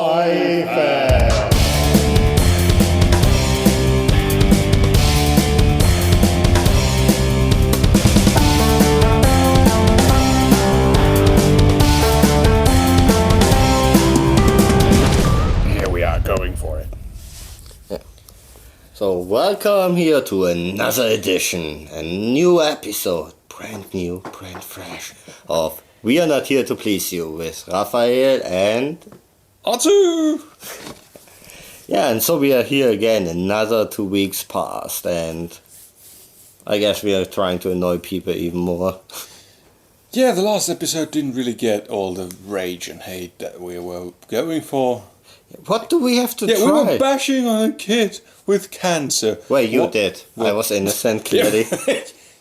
Pfeife. Here we are, going for it. So welcome here to another edition, a new episode, brand new, brand fresh, of We Are Not Here to Please You with Raphael and Artu! yeah, and so we are here again, another 2 weeks passed, and I guess we are trying to annoy people even more. Yeah, the last episode didn't really get all the rage and hate that we were going for. What do we have to Yeah, try? we were bashing on a kid with cancer. Well, you did. I was innocent, clearly.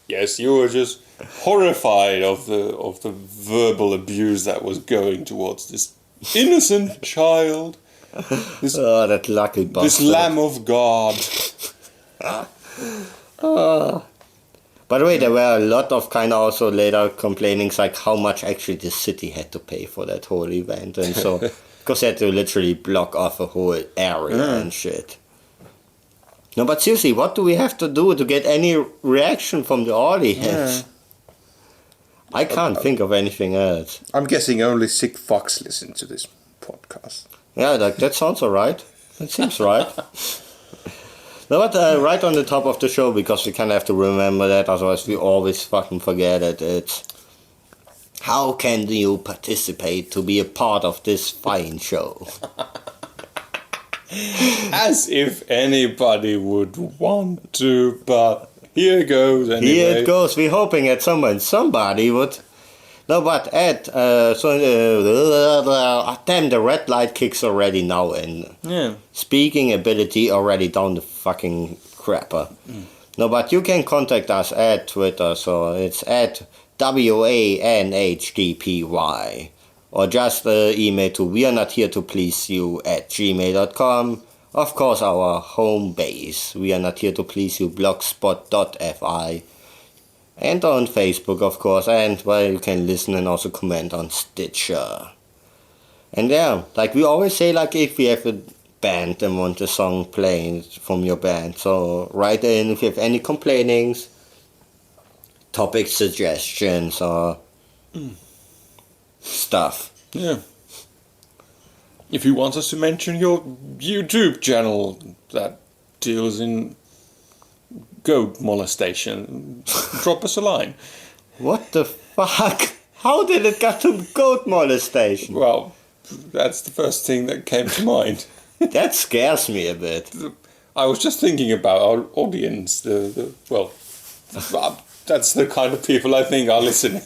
Yes, you were just horrified of the verbal abuse that was going towards this innocent child. Oh, that lucky bastard. This Lamb of God. By the way, there were a lot of kind of also later complainings, like how much actually the city had to pay for that whole event, and so because they had to literally block off a whole area and shit. No, but seriously, what do we have to do to get any reaction from the audience? I can't think of anything else. I'm guessing only sick fucks listen to this podcast. Yeah, that sounds alright. That seems right. No, but right on the top of the show, because we kind of have to remember that, otherwise we always fucking forget it. It's how can you participate to be a part of this fine show? As if anybody would want to, but here goes anyway. Here it goes. We're hoping that somebody would. No, but Ed, damn, the red light kicks already now in. Yeah. Speaking ability already down the fucking crapper. No, but you can contact us at Twitter, so it's at WANHDPY. Or just email to wearenotheretopleaseyou@gmail.com. Of course, our home base, wearenotheretopleaseyou.blogspot.fi. And on Facebook, of course, and well, you can listen and also comment on Stitcher. And yeah, like we always say, like if we have a band and want a song playing from your band, so write in if you have any complainings, topic suggestions, or stuff. Yeah. If you want us to mention your YouTube channel that deals in goat molestation, drop us a line. What the fuck? How did it get to goat molestation? Well, that's the first thing that came to mind. That scares me a bit. I was just thinking about our audience. That's the kind of people I think are listening.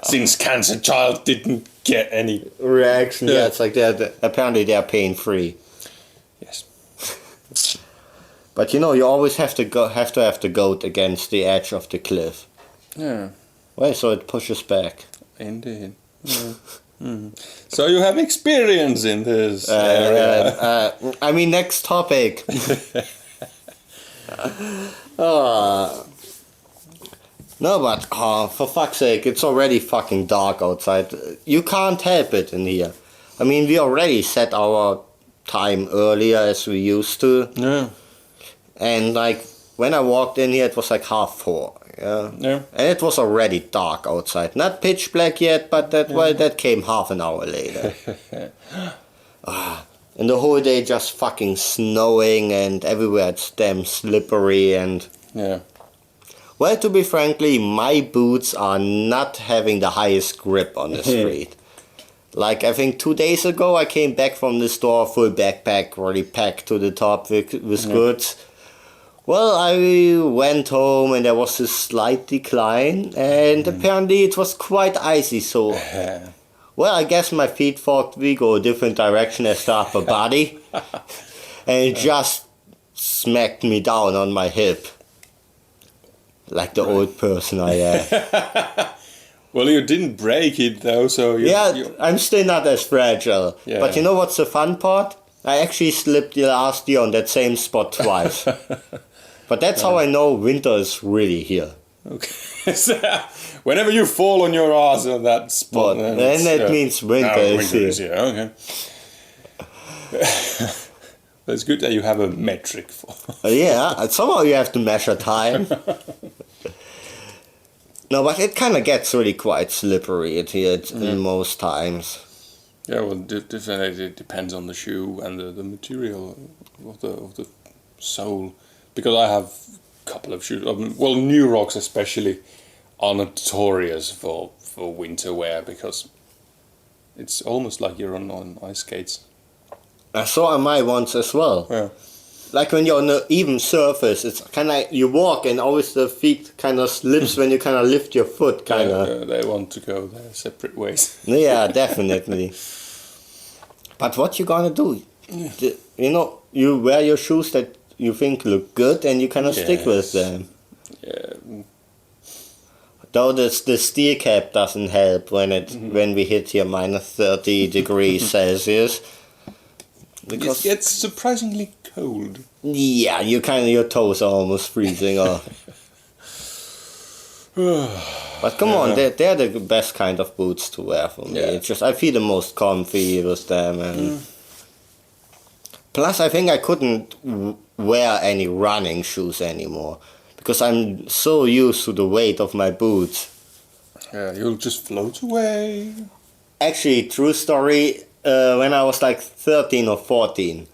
Since Cancer Child didn't get any reaction, yeah, it's like apparently they're pain free. Yes. But you know, you always have to have the goat against the edge of the cliff. Yeah. Well, so it pushes back. Indeed. Yeah. So you have experience in this area. I mean, next topic. No, but for fuck's sake, it's already fucking dark outside. You can't help it in here. I mean, we already set our time earlier as we used to. Yeah. And like when I walked in here, it was like 4:30. Yeah. And it was already dark outside. Not pitch black yet, but that came half an hour later. And the whole day just fucking snowing, and everywhere it's damn slippery, and yeah. Well, to be frankly, my boots are not having the highest grip on the street. Like, I think 2 days ago, I came back from the store, full backpack, already packed to the top with goods. Well, I went home and there was a slight decline, and apparently it was quite icy, so... Well, I guess my feet thought we go a different direction as the upper body, and it just smacked me down on my hip. Like the old person I am. Well, you didn't break it though, so I'm still not as fragile. Yeah. But you know what's the fun part? I actually slipped last year on that same spot twice. But that's how I know winter is really here. Okay. So, whenever you fall on your ass on that spot, then it means winter is here. Okay. It's good that you have a metric for. Yeah, somehow you have to measure time. No, but it kind of gets really quite slippery in most times. Yeah, well, it depends on the shoe and the material of the sole. Because I have a couple of shoes, New Rocks especially, are notorious for winter wear because it's almost like you're on ice skates. I saw on my ones as well. Yeah. Like when you're on an even surface, it's kind of you walk and always the feet kind of slips when you kind of lift your foot, kind of. Yeah, they want to go their separate ways. Yeah, definitely. But what you gonna do? You wear your shoes that you think look good and you kind of stick with them. Yeah. Though the steel cap doesn't help when we hit here minus 30 degrees Celsius. Because it gets surprisingly cold. Yeah, your toes are almost freezing off. But come on, they're the best kind of boots to wear for me. Yeah. It's just I feel the most comfy with them, and plus I think I couldn't wear any running shoes anymore because I'm so used to the weight of my boots. Yeah, you'll just float away. Actually, true story. When I was like 13 or 14,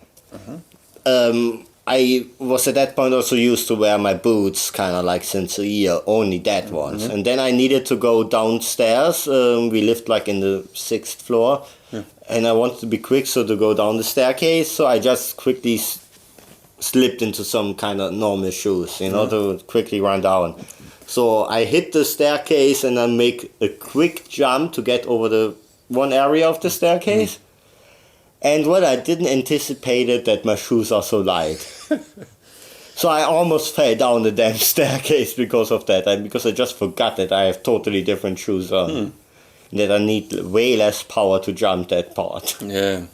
I was at that point also used to wear my boots kind of like since a year, only that ones. And then I needed to go downstairs. We lived like in the 6th floor. And I wanted to be quick, so to go down the staircase. So I just quickly slipped into some kind of normal shoes, to quickly run down. So I hit the staircase and I make a quick jump to get over the one area of the staircase. And what I didn't anticipate it that my shoes are so light. So I almost fell down the damn staircase because of that. And because I just forgot that I have totally different shoes on. That I need way less power to jump that part. Yeah.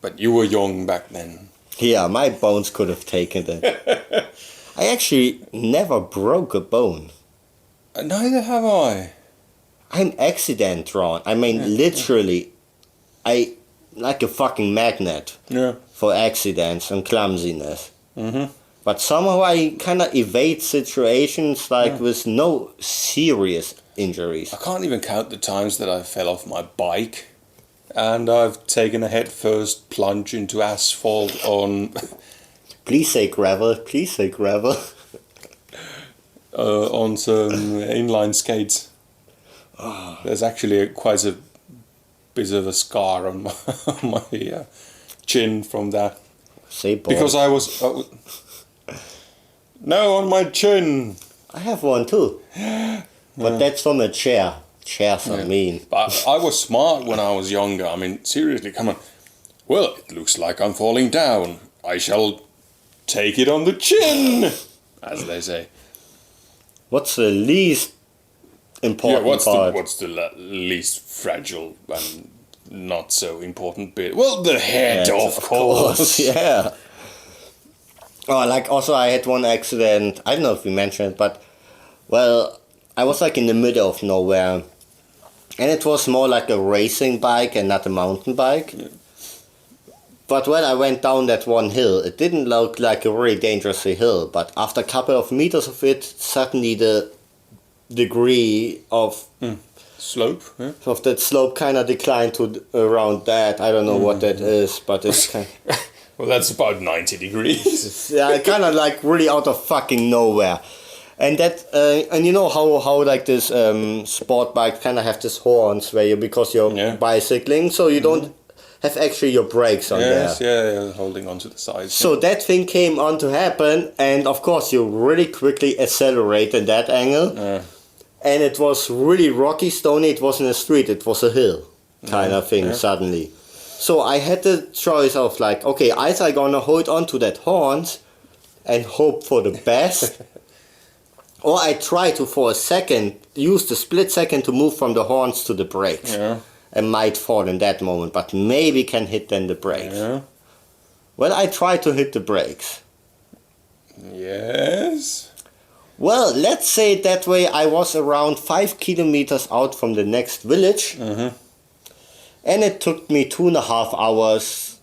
But you were young back then. Yeah, my bones could have taken it. I actually never broke a bone. Neither have I. I'm accident drawn. I mean, literally, I like a fucking magnet for accidents and clumsiness. But somehow I kind of evade situations with no serious injuries. I can't even count the times that I fell off my bike and I've taken a headfirst plunge into asphalt on... Please say gravel, please say gravel. On some inline skates. There's actually quite a bit of a scar on my chin from that. Say boy. Because I was... no, on my chin. I have one too. But that's from a chair. Chairs are mean. But I was smart when I was younger. I mean, seriously, come on. Well, it looks like I'm falling down. I shall take it on the chin, as they say. What's the least important part? What's the least fragile and not so important bit? Well, the head, of course. Yeah. Oh, like also I had one accident. I don't know if we mentioned it, but well, I was like in the middle of nowhere, and it was more like a racing bike and not a mountain bike. Yeah. But when I went down that one hill, it didn't look like a really dangerous hill, but after a couple of meters of it, suddenly the degree of slope of that slope kind of declined to around that. I don't know what that is, but it's kind of... Well, that's about 90 degrees. Yeah, kind of like really out of fucking nowhere. And that, and you know how like this sport bike kind of have this horns where because you're bicycling, so you don't have actually your brakes on there. Yeah, holding on to the sides. So that thing came on to happen, and of course you really quickly accelerate in that angle. And it was really rocky, stony. It wasn't a street, it was a hill kind of thing suddenly. So I had the choice of like, okay, either I'm gonna hold on to that horns and hope for the best, or I try to, for a second, use the split second to move from the horns to the brakes. And might fall in that moment, but maybe can hit then the brakes. Well, I tried to hit the brakes. Yes? Well, let's say it that way. I was around 5 kilometers out from the next village. And it took me 2.5 hours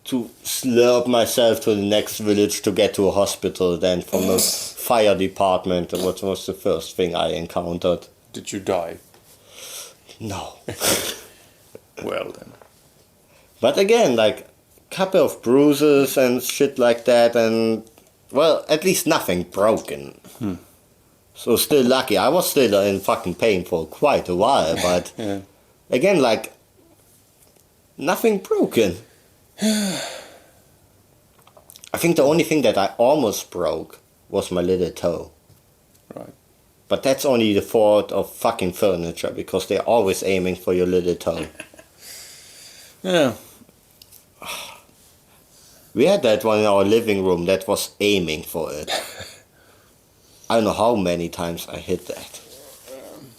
to slurp myself to the next village to get to a hospital than from the fire department. What was the first thing I encountered. Did you die? No. Well then. But again, like, couple of bruises and shit like that, and, well, at least nothing broken. So still lucky. I was still in fucking pain for quite a while, but Yeah. again, like, nothing broken. I think the only thing that I almost broke was my little toe. Right. But that's only the fault of fucking furniture, because they're always aiming for your little toe. Yeah. We had that one in our living room that was aiming for it. I don't know how many times I hit that.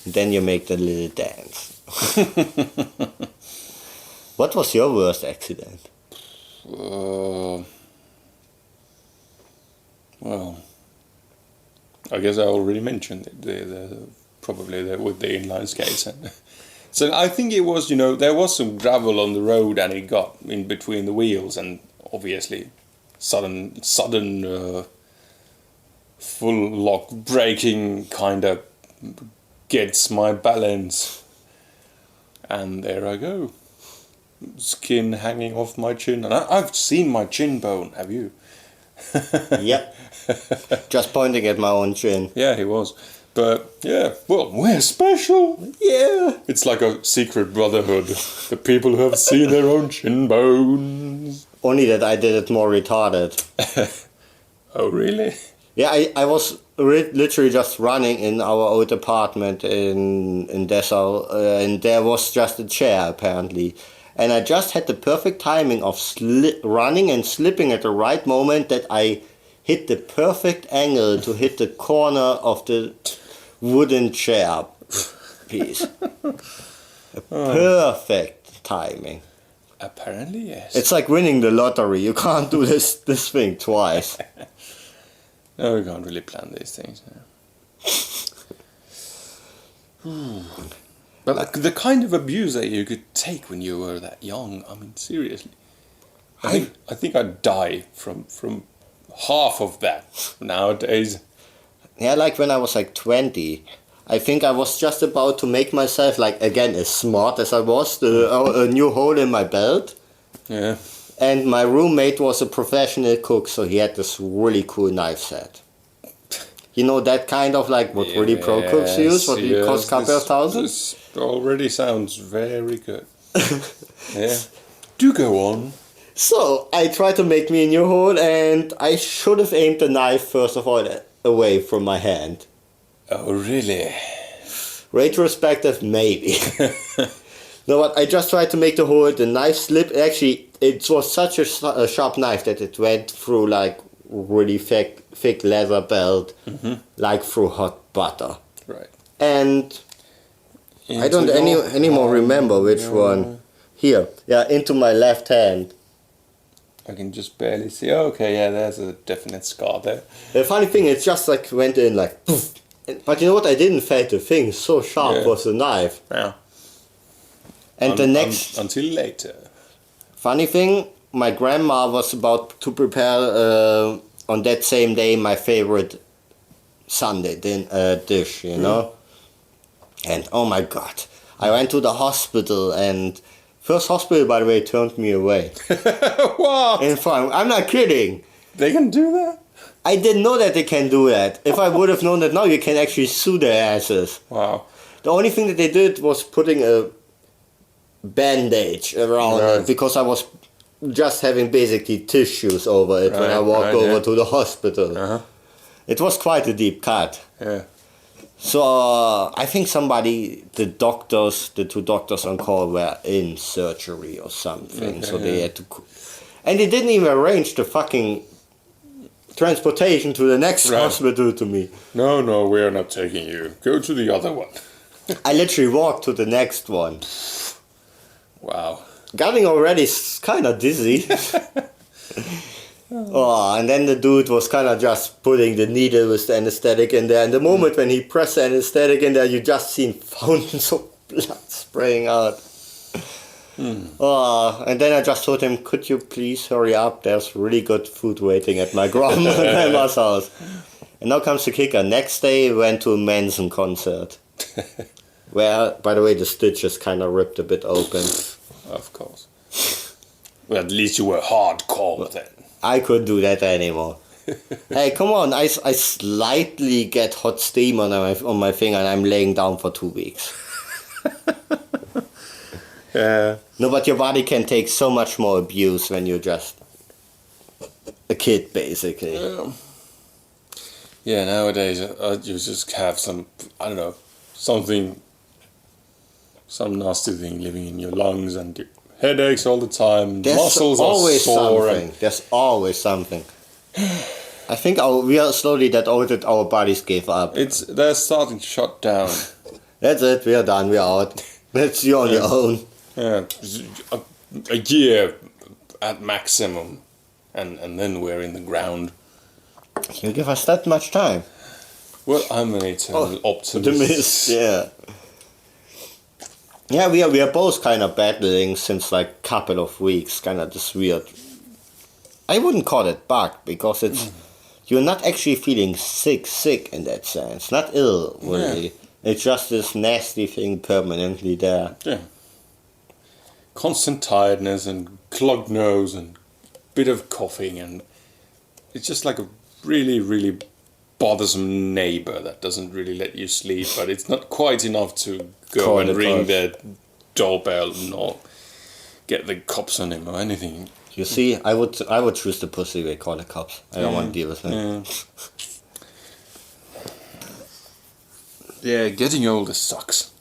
Then you make the little dance. What was your worst accident? Well, I guess I already mentioned it. Probably with the inline skates. So I think it was, there was some gravel on the road and it got in between the wheels, and obviously sudden full lock braking kind of gets my balance, and there I go, skin hanging off my chin, and I've seen my chin bone. Have you? Yep. Just pointing at my own chin. Yeah, he was. But yeah, well, we're special. Yeah. It's like a secret brotherhood. The people who have seen their own chin bones. Only that I did it more retarded. Oh, really? Yeah, I was literally just running in our old apartment in Dessau, and there was just a chair apparently. And I just had the perfect timing of running and slipping at the right moment that I hit the perfect angle to hit the corner of the wooden chair piece. Perfect timing. Apparently, yes. It's like winning the lottery. You can't do this thing twice. No, we can't really plan these things. But the kind of abuse that you could take when you were that young, I mean, seriously. I think I'd die from half of that nowadays. Yeah, like when I was like 20, I think I was just about to make myself, like, again, as smart as I was, a new hole in my belt. Yeah. And my roommate was a professional cook, so he had this really cool knife set. You know, that kind of like what really pro cooks use, what costs a couple of thousand? This already sounds very good. Yeah. Do go on. So, I tried to make me a new hole, and I should have aimed the knife, first of all, away from my hand. Oh, really? Retrospective, maybe. No, but I just tried to make the hole, the knife slipped. Actually, it was such a sharp knife that it went through, like, really thick leather belt, like through hot butter. Right. And I don't anymore remember which one. Here, yeah, into my left hand. I can just barely see. Okay, yeah, there's a definite scar there. The funny thing, it just like went in like poof. But you know what? I didn't feel the thing. So sharp was the knife. Yeah. And the next until later. funny thing, my grandma was about to prepare on that same day my favorite Sunday dish, you know. And oh my god, I went to the hospital, and first hospital, by the way, turned me away. What? In front, I'm not kidding. They can do that? I didn't know that they can do that. If I would have known that now, you can actually sue their asses. Wow. The only thing that they did was putting a bandage around it, because I was just having basically tissues over it when I walked over to the hospital. It was quite a deep cut. Yeah. So I think the two doctors on call were in surgery or something. So they had to, and they didn't even arrange the fucking transportation to the next hospital to me. No, we are not taking you. Go to the other one. I literally walked to the next one. Wow. Getting already kind of dizzy. And then the dude was kind of just putting the needle with the anesthetic in there. And the moment when he pressed the anesthetic in there, you just seen fountains of blood spraying out. And then I just told him, could you please hurry up? There's really good food waiting at my grandma's house. And now comes the kicker. Next day, we went to a Manson concert. Where, by the way, the stitches kind of ripped a bit open. Of course. Well, at least you were hardcore then. I couldn't do that anymore. Hey, come on! I slightly get hot steam on my finger, and I'm laying down for 2 weeks. Yeah. No, but your body can take so much more abuse when you're just a kid, basically. Yeah, nowadays you just have some, I don't know, some nasty thing living in your lungs and your headaches all the time. There's Muscles always are sore. something. There's always something. I think we are slowly that old that our bodies gave up. They're starting to shut down. That's it. We are done. We are out. That's you on your own. Yeah, a year at maximum, and then we're in the ground. You give us that much time. Well, I'm an eternal optimist. Yeah. Yeah, we are both kind of battling since like couple of weeks. Kind of this weird. I wouldn't call it bug because it's you're not actually feeling sick in that sense. Not ill, really. Yeah. It's just this nasty thing permanently there. Yeah. Constant tiredness and clogged nose and bit of coughing, and it's just like a really, really bothersome neighbor that doesn't really let you sleep, but it's not quite enough to go and ring the doorbell or get the cops on him or anything. You see, I would choose the pussy they call the cops. I don't want to deal with them. Yeah, getting older sucks.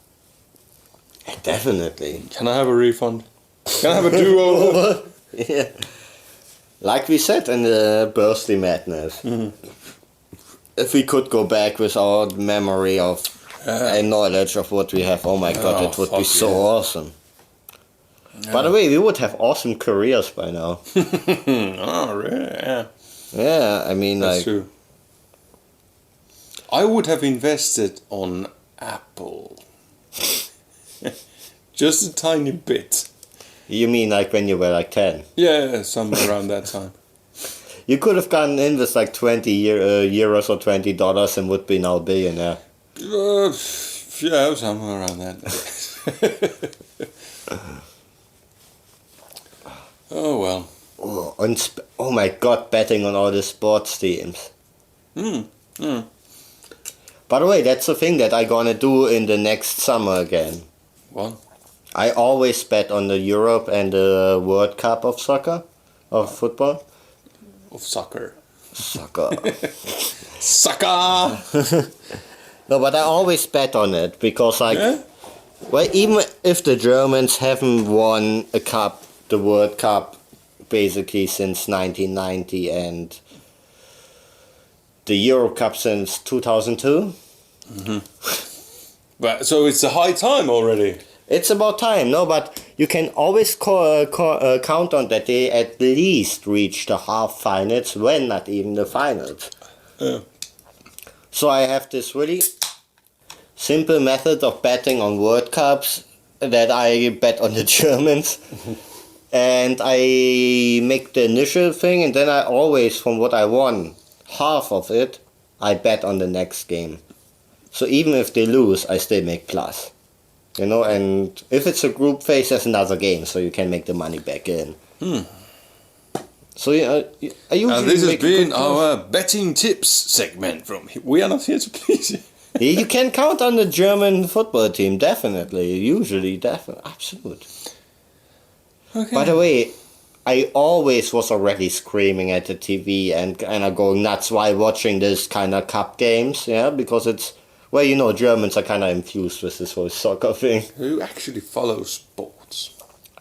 Definitely. Can I have a refund? Can I have a do-over? Yeah. Like we said in the birthday madness. If we could go back with our memory of and knowledge of what we have, oh my god, it would be so awesome. Yeah. By the way, we would have awesome careers by now. Oh, really? Yeah. Yeah, I mean, that's like... true. I would have invested on Apple. Just a tiny bit. You mean like when you were like 10? Yeah, somewhere around that time. You could have gotten in with like 20 euros or $20 and would be now a billionaire. Yeah, somewhere around that. Oh well. Oh my god, betting on all the sports teams. By the way, that's the thing that I'm gonna do in the next summer again. What? I always bet on the Europe and the World Cup of soccer, of football. Of soccer. Soccer. Soccer! No, but I always bet on it because, like, well, even if the Germans haven't won a cup, the World Cup, basically since 1990 and the Euro Cup since 2002. But so it's a high time already. It's about time, no, but you can always count on that they at least reach the half finals, when not even the finals. So I have this really simple method of betting on World Cups that I bet on the Germans. And I make the initial thing, and then I always, from what I won, half of it, I bet on the next game. So even if they lose, I still make plus. You know, and if it's a group phase, there's another game, so you can make the money back in. So I usually and this has been our betting tips segment from We Are Not Here to Please You. Yeah, you can count on the German football team, definitely. Usually, definitely. Absolutely. Okay. By the way, I always was already screaming at the TV and going nuts while watching this kind of cup games, yeah, because it's, well, you know, Germans are kind of infused with this whole soccer thing. Who actually follows sports?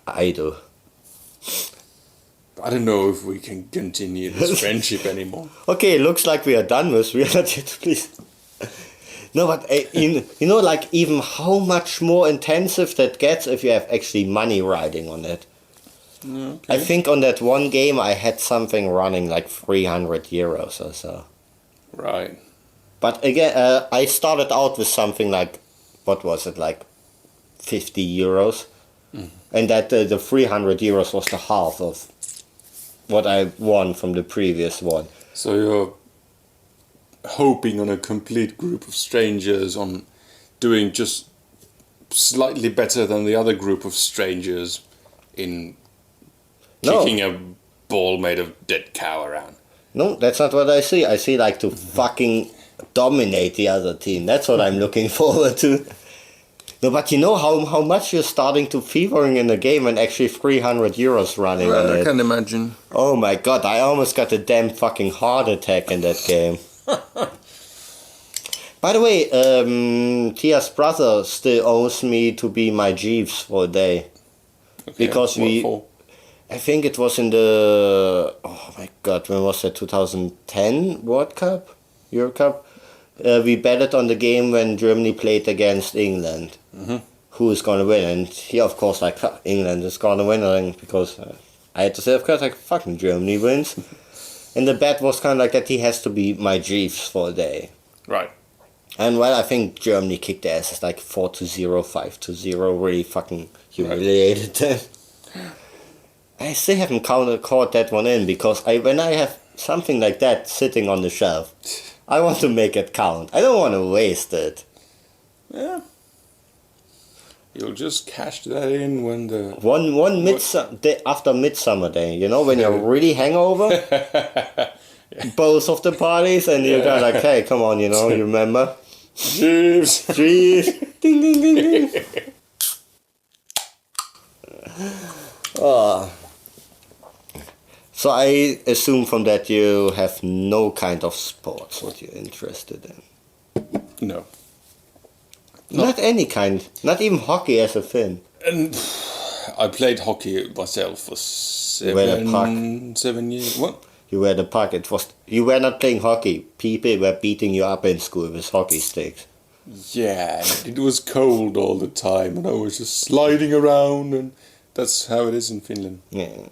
I do. I don't know if we can continue this friendship anymore. Okay, looks like we are done with We Are Not Here to Please. No, but you know, like, even how much more intensive that gets if you have actually money riding on it. Okay. I think on that one game I had something running like 300 euros or so. Right. But again, I started out with something like, what was it, like 50 euros? And that the 300 euros was the half of what I won from the previous one. So you're hoping on a complete group of strangers on doing just slightly better than the other group of strangers in kicking a ball made of dead cow around. No, that's not what I see. I see like to fucking dominate the other team. That's what I'm looking forward to. No, but you know how much you're starting to fevering in the game and actually 300 euros running on it. I can imagine. Oh my god, I almost got a damn fucking heart attack in that game. By the way, Tia's brother still owes me to be my Jeeves for a day. Okay, Because I think it was in the, oh my god, when was that, 2010 World Cup? Euro Cup? We betted on the game when Germany played against England. Mm-hmm. Who is going to win? And he, of course, like, England is going to win. Because I had to say, of course, like, fucking Germany wins. And the bet was kind of like that he has to be my Jeeves for a day. Right. And well, I think Germany kicked their asses like 4-0, 5-0, really fucking humiliated them. I still haven't caught that one in because when I have something like that sitting on the shelf, I want to make it count. I don't want to waste it. Yeah. You'll just cash that in when the... Day after Midsummer Day, you know, when you're really hangover, both of the parties, and you're kind of like, hey, come on, you know, you remember? Jeeves! Jeez! Ding, ding, ding, ding. Oh. So I assume from that you have no kind of sports what you're interested in. No. Not any kind. Not even hockey as a Finn. And I played hockey myself for You were in a park. 7 years. What? You were at the park. You were not playing hockey. People were beating you up in school with hockey sticks. Yeah, it was cold all the time and I was just sliding around and that's how it is in Finland. Yeah.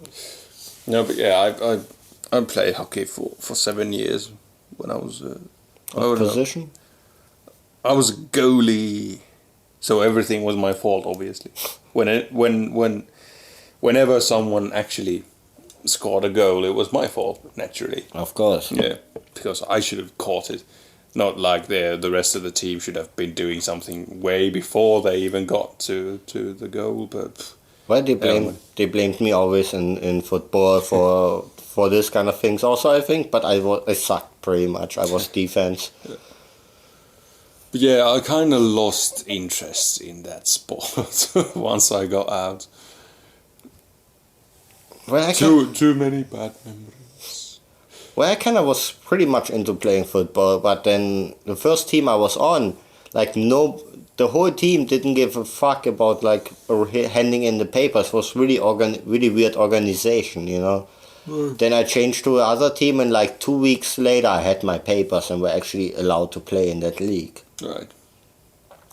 No, but yeah, I played hockey for 7 years when I was... What position? I was a goalie, so everything was my fault, obviously. Whenever someone actually scored a goal, it was my fault, naturally. Of course. Yeah, because I should have caught it. Not like the rest of the team should have been doing something way before they even got to the goal, but... Well, they blamed me always in football for this kind of things also, I think, but I sucked pretty much. I was defense. Yeah. But yeah, I kind of lost interest in that sport once I got out. Well, Too many bad memories. Well, I kind of was pretty much into playing football, but then the first team I was on, like the whole team didn't give a fuck about like handing in the papers. It was really weird organization, you know. Right. Then I changed to another team, and like 2 weeks later I had my papers and were actually allowed to play in that league. Right.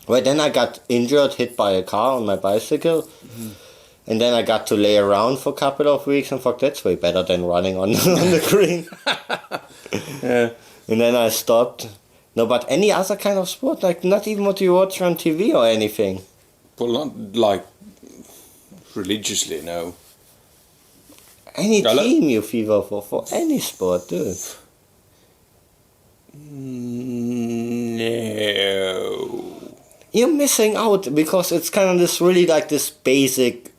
Well, then I got injured, hit by a car on my bicycle. Mm-hmm. And then I got to lay around for a couple of weeks and thought that's way better than running on the green. Yeah. And then I stopped. No, but any other kind of sport, like not even what you watch on TV or anything. Well, not like religiously, no. Any team you fever for any sport, dude. No. You're missing out because it's kind of this really like this basic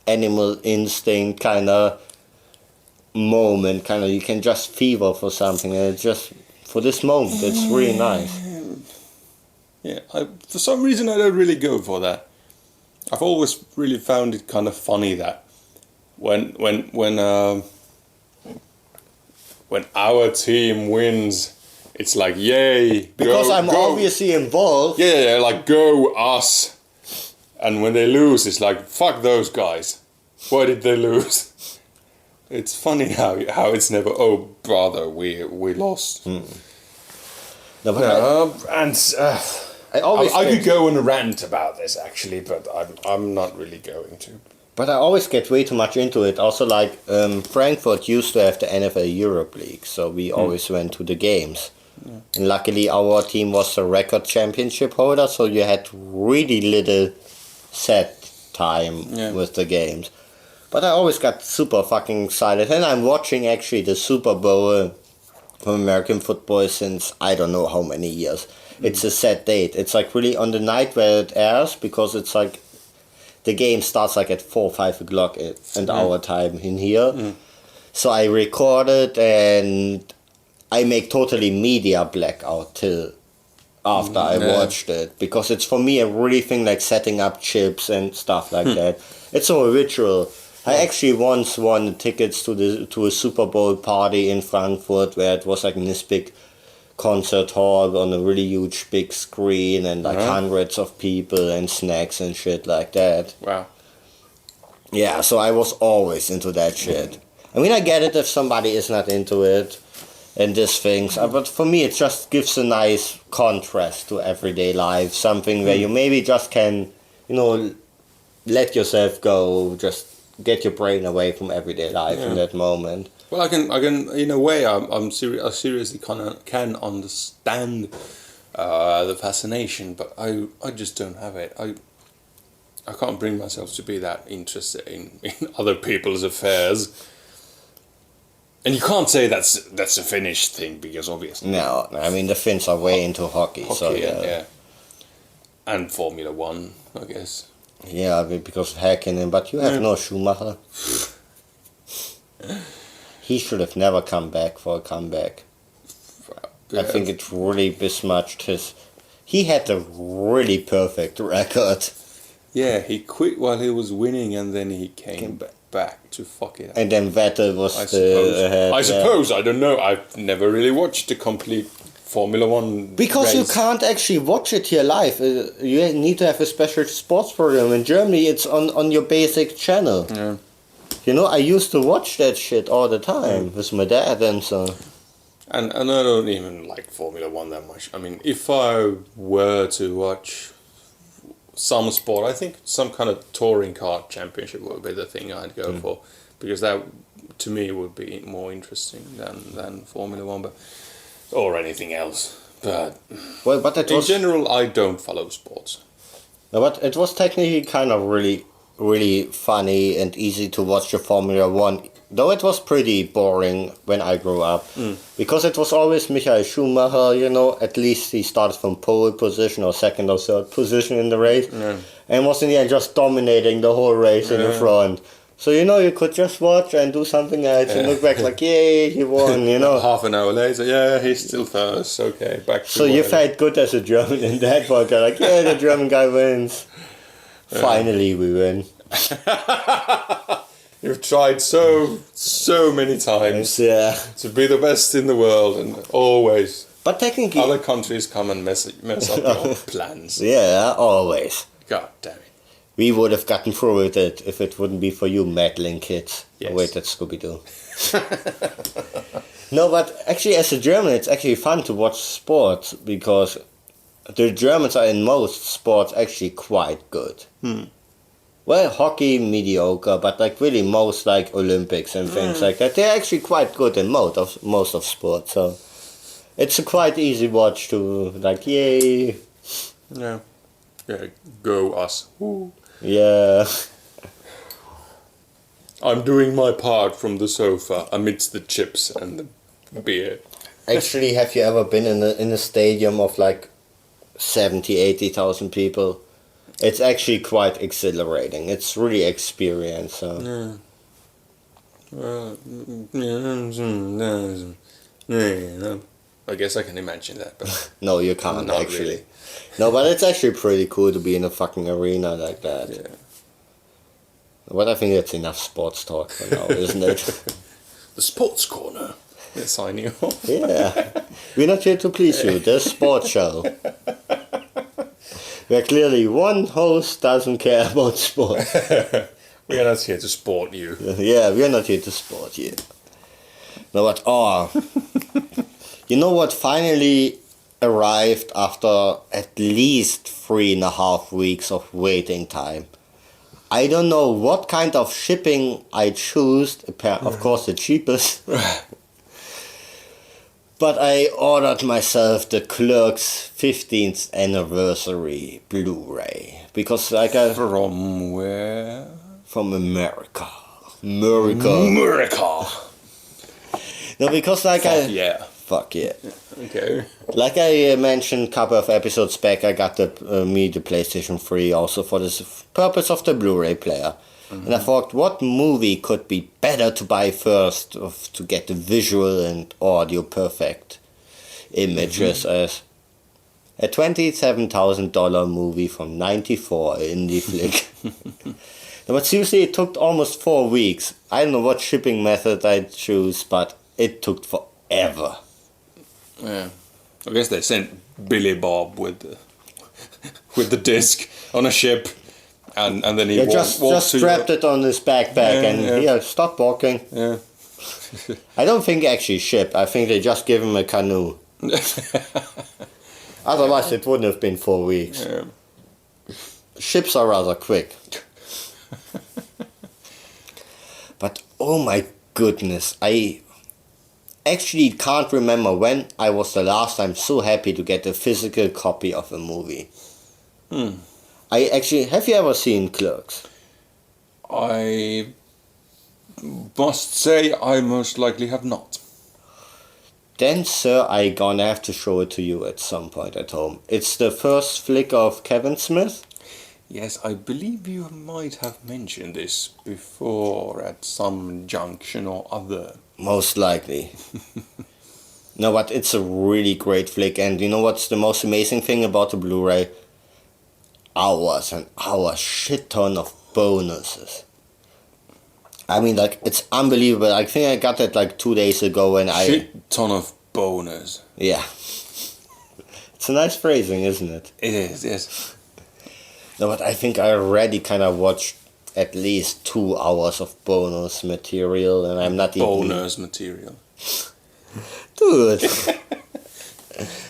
animal instinct kind of moment, kind of you can just fever for something and it's just for this moment it's really nice. Yeah, for some reason I don't really go for that. I've always really found it kind of funny that when our team wins, it's like yay because I'm obviously involved. Yeah, like go us. And when they lose, it's like, fuck those guys. Why did they lose? It's funny how it's never, oh, brother, we lost. Mm. No, but I could go on a rant about this, actually, but I'm not really going to. But I always get way too much into it. Also, like, Frankfurt used to have the NFL Europe League, so we always went to the games. Yeah. And luckily our team was the record championship holder, so you had really little set time with the games. But I always got super fucking excited. And I'm watching actually the Super Bowl from American football since I don't know how many years. It's a set date. It's like really on the night where it airs, because it's like the game starts like at 4 or 5 o'clock in our time in here. So I record it and I make totally media blackout till after I watched it, because it's for me a really thing like setting up chips and stuff like that. It's a ritual. I actually once won tickets to a Super Bowl party in Frankfurt, where it was like in this big concert hall on a really huge big screen and like hundreds of people and snacks and shit like that. Wow. Yeah, so I was always into that shit. I mean, I get it if somebody is not into it and these things, but for me it just gives a nice contrast to everyday life, something where you maybe just can, let yourself go, just get your brain away from everyday life in that moment. Well, I can in a way, I seriously can understand the fascination, but I just don't have it. I can't bring myself to be that interested in other people's affairs. And you can't say that's a Finnish thing, because obviously No, I mean the Finns are way into hockey, so yeah. And Formula 1, I guess. Yeah, because of Häkkinen, but you have no Schumacher. He should have never come back for a comeback. Yeah. I think it really besmirched his... He had a really perfect record. Yeah, he quit while he was winning, and then he came back to fuck it up. And then Vettel was still ahead. I suppose, I don't know. I've never really watched a complete Formula 1 Because race. you can't actually watch it here live. You need to have a special sports program. In Germany, it's on your basic channel. Yeah. I used to watch that shit all the time with my dad and so. And I don't even like Formula 1 that much. I mean, if I were to watch some sport, I think some kind of touring car championship would be the thing I'd go for, because that, to me, would be more interesting than Formula 1, or anything else. But in general, I don't follow sports. But it was technically kind of really, really funny and easy to watch the Formula 1, though it was pretty boring when I grew up. Because it was always Michael Schumacher, at least he started from pole position or second or third position in the race, and was in the end just dominating the whole race in the front. So, you could just watch and do something else and look back like, yay, he won, Half an hour later, he's still first, okay, back to So you felt good as a German in that point, like, yeah, the German guy wins. Finally we win. You've tried so many times to be the best in the world, and always But technically... other countries come and mess up your plans. Yeah, always. God damn it. We would have gotten through with it if it wouldn't be for you meddling kids. Yes. Oh, wait, that's Scooby-Doo. No, but actually as a German it's actually fun to watch sports, because the Germans are in most sports actually quite good. Well, hockey, mediocre, but like really most like Olympics and things like that, they're actually quite good in most of sports, so it's a quite easy watch to like, yay. Yeah, go us. Woo. Yeah. I'm doing my part from the sofa amidst the chips and the beer. Actually, have you ever been in a stadium of like 70, 80,000 people? It's actually quite exhilarating. It's really experience. So. I guess I can imagine that, but No, you can't Not actually. really. No, but it's actually pretty cool to be in a fucking arena like that. yeah. But I think that's enough sports talk for now, isn't it? The sports corner. They're signing off. Yeah. We're not here to please you. The sports show. Where clearly one host doesn't care about sport. We are not here to sport you. Yeah, we're not here to sport you. No, but you know what finally arrived after at least 3.5 weeks of waiting time? I don't know what kind of shipping I chose, of course the cheapest. But I ordered myself the Clerks 15th anniversary Blu-ray because From where? from America. America. No, because fuck yeah. Okay. Like I mentioned a couple of episodes back, I got the PlayStation 3 also for the purpose of the Blu-ray player. And I thought, what movie could be better to buy first to get the visual and audio perfect images as a $27,000 movie from '94 indie flick. But seriously, it took almost 4 weeks. I don't know what shipping method I choose, but it took forever. Yeah. I guess they sent Billy Bob with the disc on a ship. And then he just strapped it on his backpack stop walking. Yeah. I don't think actually ship. I think they just give him a canoe. Otherwise, it wouldn't have been 4 weeks. Yeah. Ships are rather quick. But oh my goodness, I actually can't remember when I was the last time so happy to get a physical copy of a movie. Have you ever seen Clerks? I must say I most likely have not. Then, sir, I gonna have to show it to you at some point at home. It's the first flick of Kevin Smith. Yes, I believe you might have mentioned this before at some junction or other. Most likely. No, but it's a really great flick, and you know what's the most amazing thing about the Blu-ray? Hours and hours, shit ton of bonuses. I mean, like, it's unbelievable. I think I got it like 2 days ago when Shit ton of bonus. Yeah. It's a nice phrasing, isn't it? It is, yes. No, but I think I already kind of watched at least 2 hours of bonus material, and I'm not bonus material. Dude.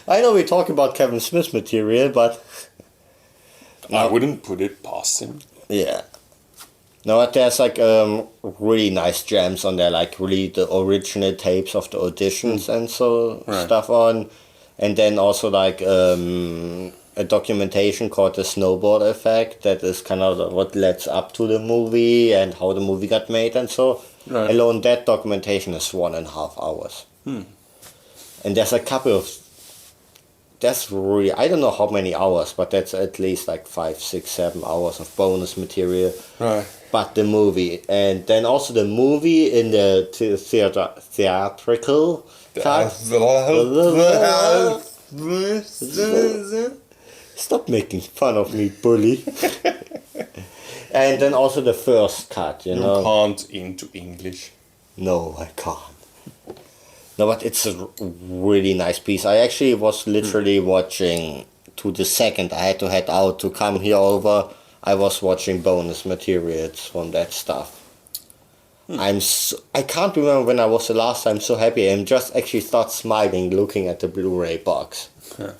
I know we talk about Kevin Smith material, but I wouldn't put it past him. Yeah. No, but there's like really nice gems on there, like really the original tapes of the auditions and stuff on, and then also like a documentation called The Snowboard Effect that is kind of what leads up to the movie and how the movie got made and so. Right. Alone that documentation is 1.5 hours. And there's a couple of that's really, I don't know how many hours, but that's at least like 5, 6, 7 hours of bonus material. Right. But the movie, and then also the movie in the theatrical cut. Stop making fun of me, bully. And then also the first cut, you know. You can't into English. No, I can't. No, but it's a really nice piece. I actually was literally watching to the second I had to head out to come here over. I was watching bonus materials from that stuff. I can't remember when I was the last time so happy and just actually start smiling looking at the Blu-ray box. Yeah.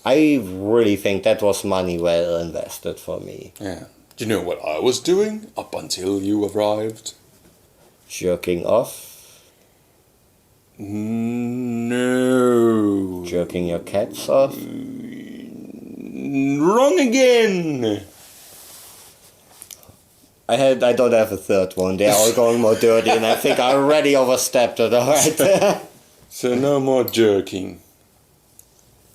I really think that was money well invested for me. Yeah. Do you know what I was doing up until you arrived? Jerking off. No. Jerking your cats off. Wrong again. I don't have a third one. They're all going more dirty, and I think I already overstepped it. All right. So no more jerking.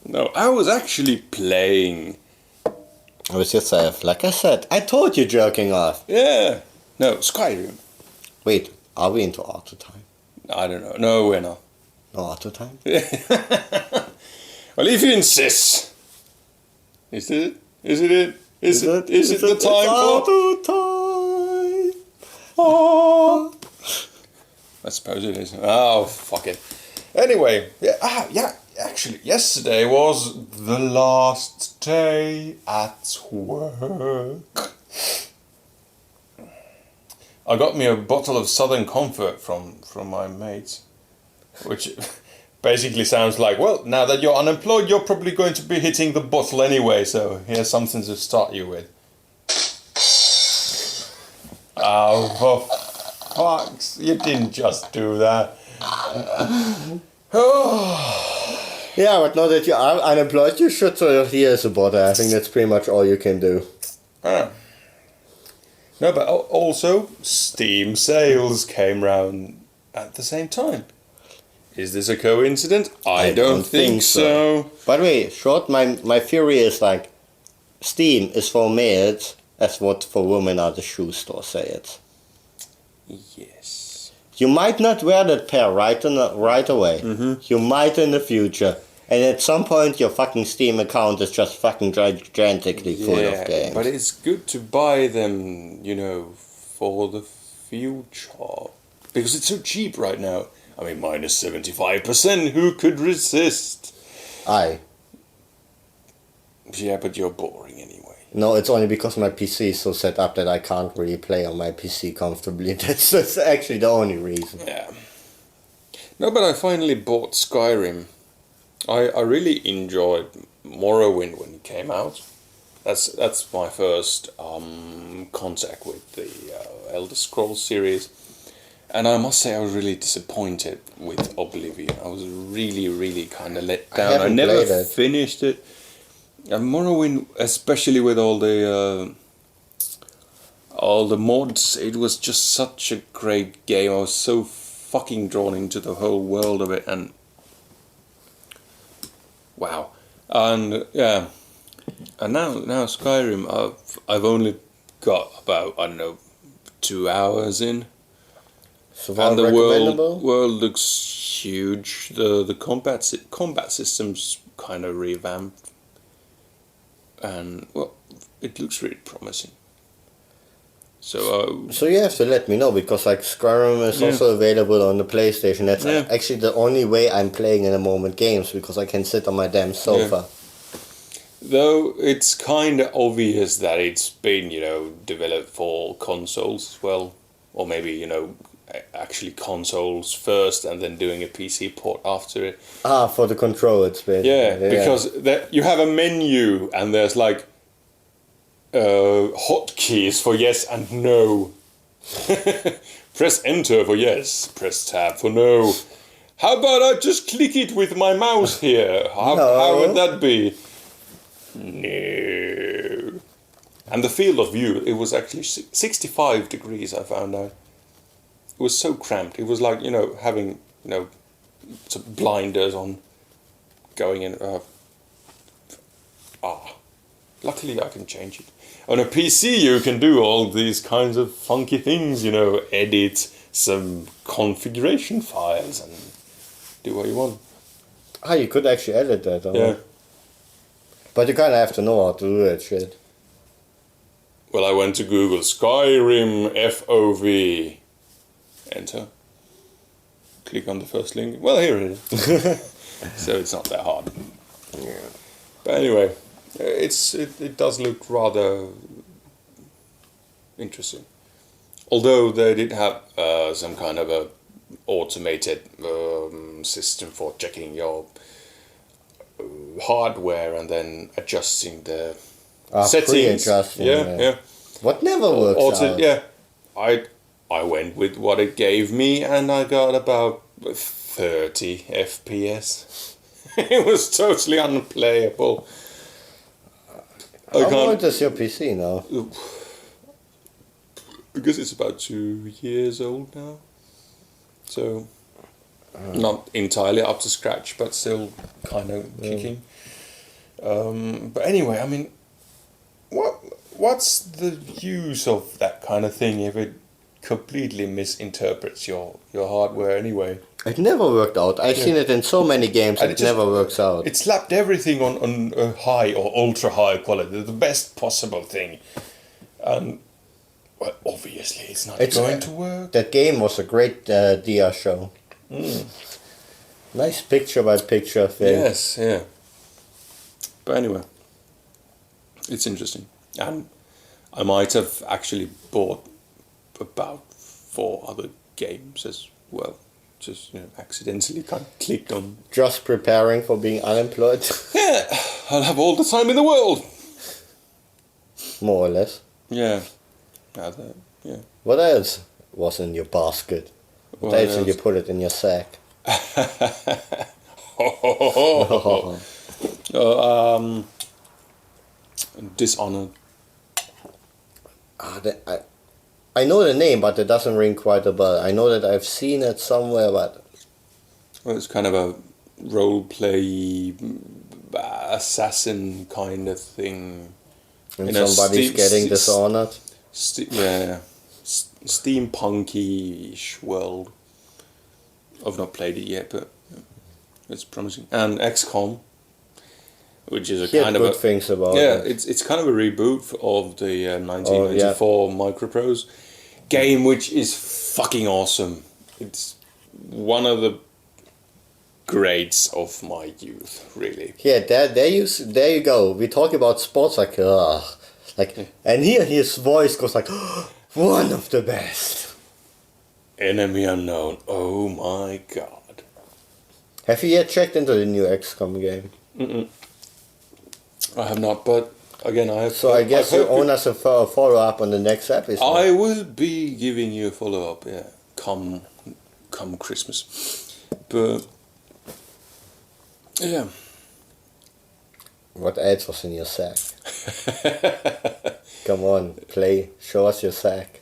No, I was actually playing. I was yourself. Like I said, I told you jerking off. Yeah. No, Skyrim. Wait, are we into auto time? I don't know. No, we're not. No auto time? Well, if you insist. Is it? Is it the time for auto time? Oh. I suppose it is. Oh, fuck it. Anyway, yeah. Actually, yesterday was the last day at work. I got me a bottle of Southern Comfort from my mates, which basically sounds like, well, now that you're unemployed, you're probably going to be hitting the bottle anyway, so here's something to start you with. Oh, for fuck's, you didn't just do that. Yeah, but now that you are unemployed, you should hear about it. I think that's pretty much all you can do. No, but also Steam sales came round at the same time. Is this a coincidence? I don't think so. By the way, short, my theory is like, Steam is for males as what for women are the shoe store say it. Yes. You might not wear that pair right away. Mm-hmm. You might in the future. And at some point your fucking Steam account is just fucking gigantically full of games. But it's good to buy them, for the future. Because it's so cheap right now. I mean, minus 75%, who could resist? Aye. Yeah, but you're boring anyway. No, it's only because my PC is so set up that I can't really play on my PC comfortably. That's actually the only reason. Yeah. No, but I finally bought Skyrim. I really enjoyed Morrowind when it came out. That's my first contact with the Elder Scrolls series. And I must say I was really disappointed with Oblivion. I was really, really kind of let down. I never finished it. And Morrowind, especially with all the mods, it was just such a great game. I was so fucking drawn into the whole world of it, and wow. And yeah, and now Skyrim, I've only got about 2 hours in. So and the world looks huge. The combat system's kind of revamped, and well, it looks really promising. So you have to let me know, because like Skyrim is also available on the PlayStation. That's actually the only way I'm playing in the moment games, because I can sit on my damn sofa. Yeah. Though it's kind of obvious that it's been developed for consoles as well, or maybe actually consoles first and then doing a PC port after it. For the control it's been. Yeah, because you have a menu and there's like hotkeys for yes and no. Press enter for yes, press tab for no. How about I just click it with my mouse here? How would that be? No. And the field of view, it was actually 65 degrees, I found out. It was so cramped. It was like, having, some blinders on, going in. Luckily I can change it. On a PC you can do all these kinds of funky things, edit some configuration files and do what you want. You could actually edit that. Yeah. But you kind of have to know how to do that shit. Well, I went to Google Skyrim FOV. Enter. Click on the first link. Well, here it is. So it's not that hard. Yeah. But anyway, it does look rather interesting. Although they did have some kind of a automated system for checking your hardware and then adjusting the settings. Yeah. What never works out. Yeah. I went with what it gave me and I got about 30 FPS. It was totally unplayable. How old is your PC now? Because it's about 2 years old now. So, not entirely up to scratch, but still kind of kicking. But anyway, I mean, what's the use of that kind of thing if it completely misinterprets your hardware anyway? It never worked out. I've seen it in so many games and it never works out. It slapped everything on a high or ultra high quality, the best possible thing. And, well, obviously it's not going to work. That game was a great DR show. Nice picture by picture thing. Yes, yeah. But anyway, it's interesting. And I might have actually bought about 4 other games as well. Just accidentally kind of clicked on. Just preparing for being unemployed. Yeah, I'll have all the time in the world. More or less. Yeah. Yeah. What else was in your basket? What else did you put it in your sack? Dishonored. I know the name, but it doesn't ring quite a bell. I know that I've seen it somewhere, but Well, it's kind of a role play assassin kind of thing. and In a somebody's getting dishonored. Steampunky-ish world. I've not played it yet, but it's promising. And XCOM, which is a Heard kind of good a things about it. it's kind of a reboot of the 1994 Microprose game, which is fucking awesome. It's one of the greats of my youth, really. Yeah, there you go. We talk about sports like, and here his voice goes like, one of the best. Enemy Unknown. Oh my god. Have you yet checked into the new XCOM game? I have not, but again, I have. So I guess you own us a follow up on the next episode. I will be giving you a follow up. Yeah, come Christmas, but yeah. What else was in your sack? Come on, show us your sack.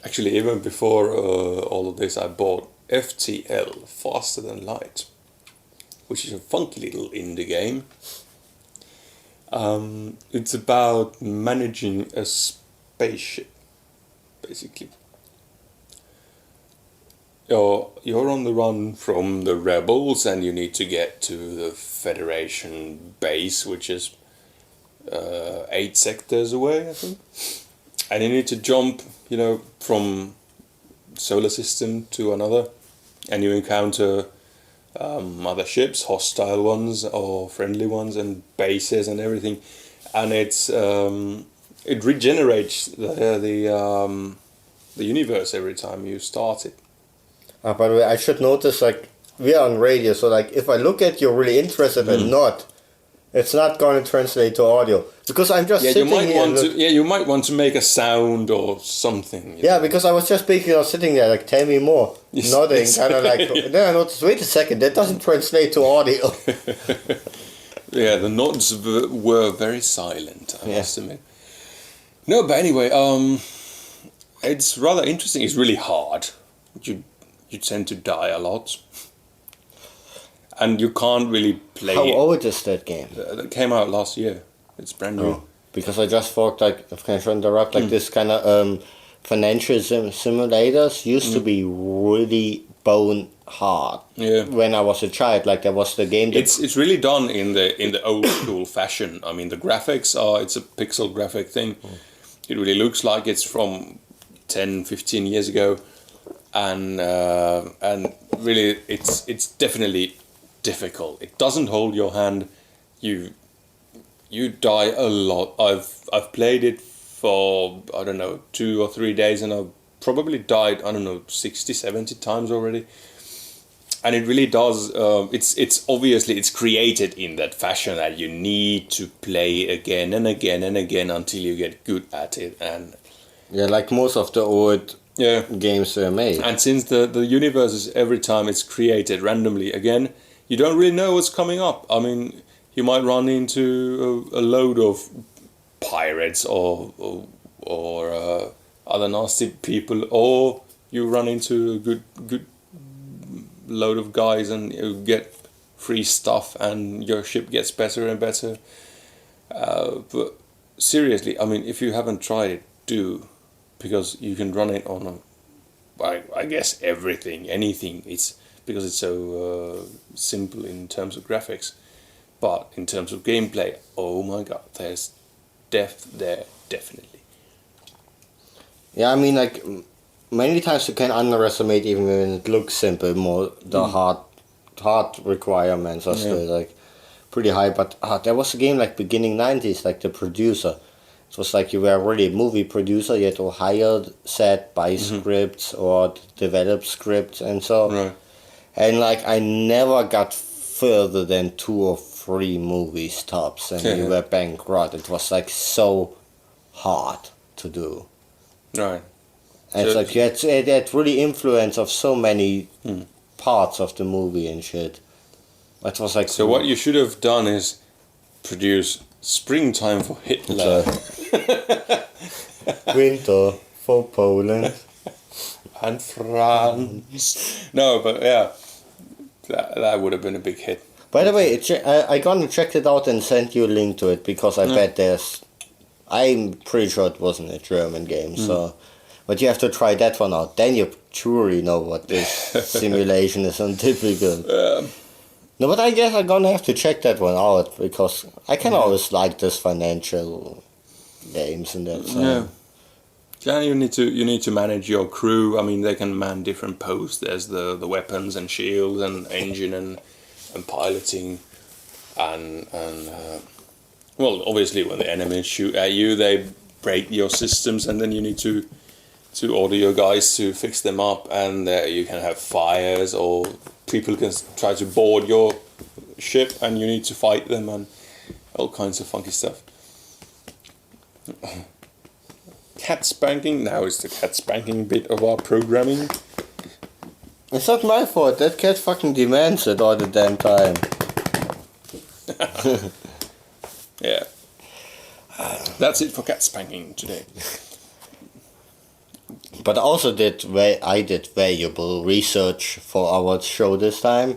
Actually, even before all of this, I bought FTL, Faster Than Light, which is a funky little indie game. It's about managing a spaceship, basically. You're on the run from the rebels, and you need to get to the Federation base, which is 8 sectors away, I think. And you need to jump, from solar system to another, and you encounter other ships, hostile ones or friendly ones, and bases and everything. And it regenerates the universe every time you start it. By the way, I should notice, we are on radio, so, if I look at you really interested and not, it's not going to translate to audio. Because I'm just sitting here. You might want to make a sound or something. Yeah, because I was just basically sitting there, tell me more. Yes, Nodding, yes. kind of then I noticed, wait a second, that doesn't translate to audio. Yeah, the nods were very silent, I must admit. No, but anyway, it's rather interesting. It's really hard. You tend to die a lot. And you can't really play How it. old is that game? That came out last year. It's brand new. Because I just thought, if I can interrupt, this kind of financial simulators used to be really bone hard. Yeah. When I was a child, there was the game that... It's really done in the old school fashion. I mean, the graphics it's a pixel graphic thing. It really looks like it's from 10, 15 years ago. And really, it's definitely difficult. It doesn't hold your hand. You die a lot. I've played it for 2 or 3 days, and I've probably died 60, 70 times already. And it really does. It's obviously it's created in that fashion that you need to play again and again and again until you get good at it. And like most of the old games were made. And since the universe is every time it's created randomly again, you don't really know what's coming up. I mean, you might run into a load of pirates or other nasty people, or you run into a good load of guys and you get free stuff and your ship gets better and better. But seriously, I mean, if you haven't tried it, do, because you can run it on I guess anything. It's because it's so simple in terms of graphics, but in terms of gameplay, oh my god, there's depth there, definitely. Yeah, I mean, many times you can underestimate, even when it looks simple, more the hard requirements are still pretty high. But there was a game beginning 90s, the Producer. It was you were really a movie producer. You had to hire, set, buy scripts or develop scripts and so. Right. And I never got further than 2 or 3 movies tops, and we were bankrupt. It was so hard to do. Right. And So- it's like it really influence of so many parts of the movie and shit. It was like So what you should have done is produce Springtime for Hitler. Winter for Poland. And France. No, but yeah, that would have been a big hit. By the way, I gonna check it out and send you a link to it because I bet I'm pretty sure it wasn't a German game, so. But you have to try that one out. Then you truly know what this simulation is on typical. No, but I guess I'm gonna have to check that one out because I can always like this financial games and that. So. Yeah, you need to manage your crew. I mean, they can man different posts. There's the weapons and shields and engine and piloting, and well, obviously when the enemies shoot at you, they break your systems, and then you need to order your guys to fix them up, and you can have fires, or people can try to board your ship, and you need to fight them, and all kinds of funky stuff. Cat spanking. Now is the cat spanking bit of our programming. It's not my fault. That cat fucking demands it all the damn time. Yeah. That's it for cat spanking today. But I did valuable research for our show this time.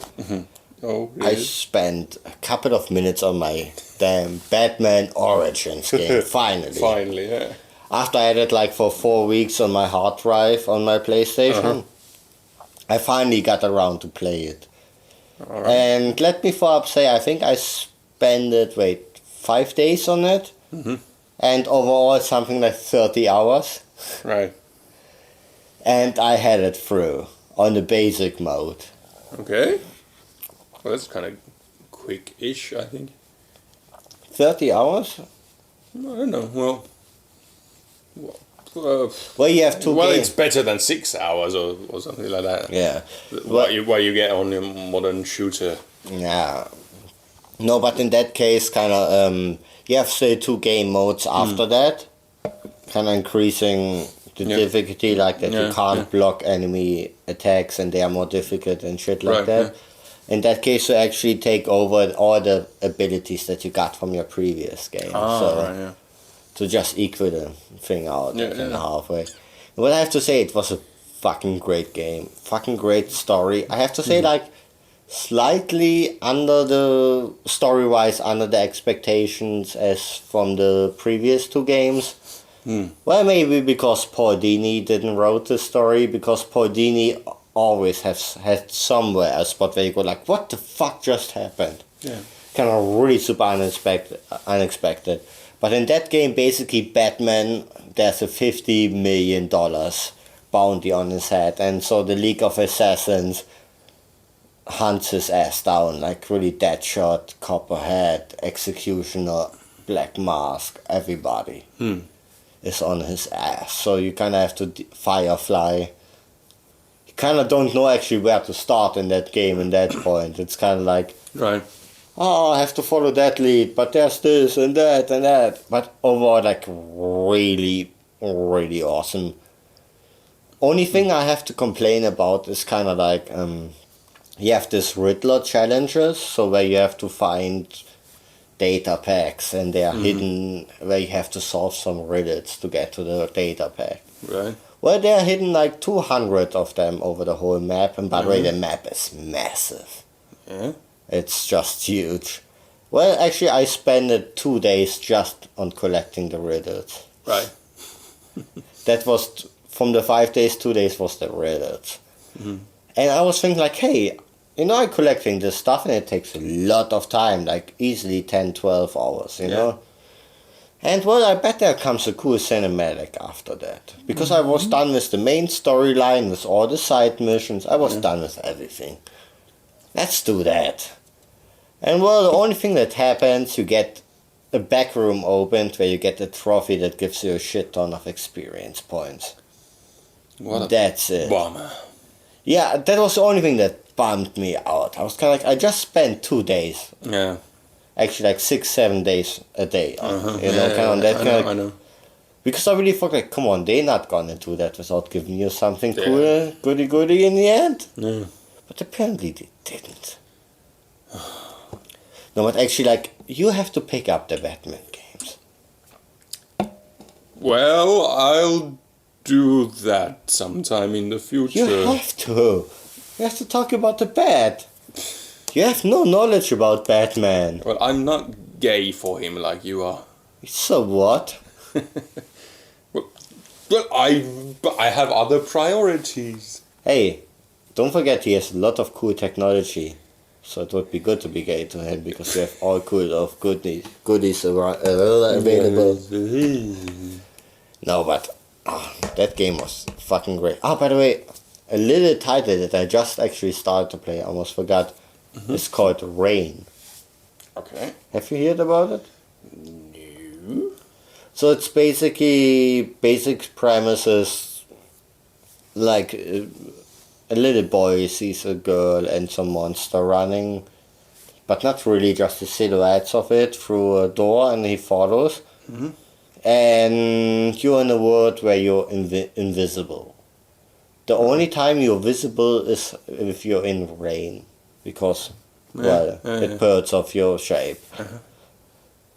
Oh, I really? spent a couple of minutes on my damn Batman Origins game. Finally. Finally, yeah. After I had it like for 4 weeks on my hard drive on my PlayStation, I finally got around to play it. All right. And let me for up say, I think I spent 5 days on it. And overall something like 30 hours. Right. And I had it through on the basic mode. Okay. Well, that's kind of quick-ish, I think. 30 hours? I don't know. Well, Well, you have two well, games. it's better than 6 hours or something like that. Yeah. What you get on a modern shooter. Yeah. No, but in that case, kind of, you have say 2 game modes after that, kind of increasing the difficulty, like that you can't block enemy attacks and they are more difficult and shit like that. Yeah. In that case, you actually take over all the abilities that you got from your previous game. Right, yeah. To just equal the thing out Yeah. halfway. But I have to say, it was a fucking great game. Fucking great story. I have to say, like, slightly under the story-wise, under the expectations as from the previous 2 games. Well, maybe because Paul Dini didn't wrote the story, because Paul Dini always had somewhere a spot where you go like, what the fuck just happened? Yeah. Kind of really super unexpected. But in that game, basically, Batman, there's a $50 million bounty on his head. And so the League of Assassins hunts his ass down, like really Deadshot, Copperhead, Executioner, Black Mask, everybody is on his ass. So you kind of have to Firefly. You kind of don't know actually where to start in that game in that point. It's kind of like, Right. oh, I have to follow that lead, but there's this and that and that. But overall, like, really, really awesome. Only thing I have to complain about is kind of like, you have this Riddler challenges, so where you have to find data packs, and they are hidden, where you have to solve some riddles to get to the data pack. Right. Well, there are hidden like 200 of them over the whole map, and by the way, the map is massive. Yeah. It's just huge. Well, actually, I spent 2 days just on collecting the riddles. Right. That was, from the 5 days, 2 days was the riddles. And I was thinking like, hey, I'm collecting this stuff and it takes a lot of time, like easily 10, 12 hours, you know? And well, I bet there comes a cool cinematic after that. Because I was done with the main storyline, with all the side missions, I was done with everything. Let's do that. And well, the only thing that happens, you get a back room opened where you get a trophy that gives you a shit ton of experience points. That's it. Bummer. Yeah, that was the only thing that bummed me out. I was kind of like, I just spent 2 days. Yeah. Actually, like 6-7 days a day. On, I know. Because I really thought, like, come on, they're not gonna do that without giving you something Yeah. cool, goody in the end. Yeah. But apparently they didn't. No, but actually, like, you have to pick up the Batman games. Well, I'll do that sometime in the future. You have to. You have to talk about the Bat. You have no knowledge about Batman. Well, I'm not gay for him like you are. So what? Well, I have other priorities. Hey, don't forget he has a lot of cool technology. So it would be good to be gay to him because you have all cool of goodies available. No, but that game was fucking great. Oh, by the way, a little title that I just actually started to play, I almost forgot. It's called Rain. Okay. Have you heard about it? No. So it's basically basic premises, like a little boy sees a girl and some monster running, but not really, just the silhouettes of it through a door, and he follows. Mm-hmm. And you're in a world where you're invisible. The only time you're visible is if you're in rain, because it hurts off your shape. Uh-huh.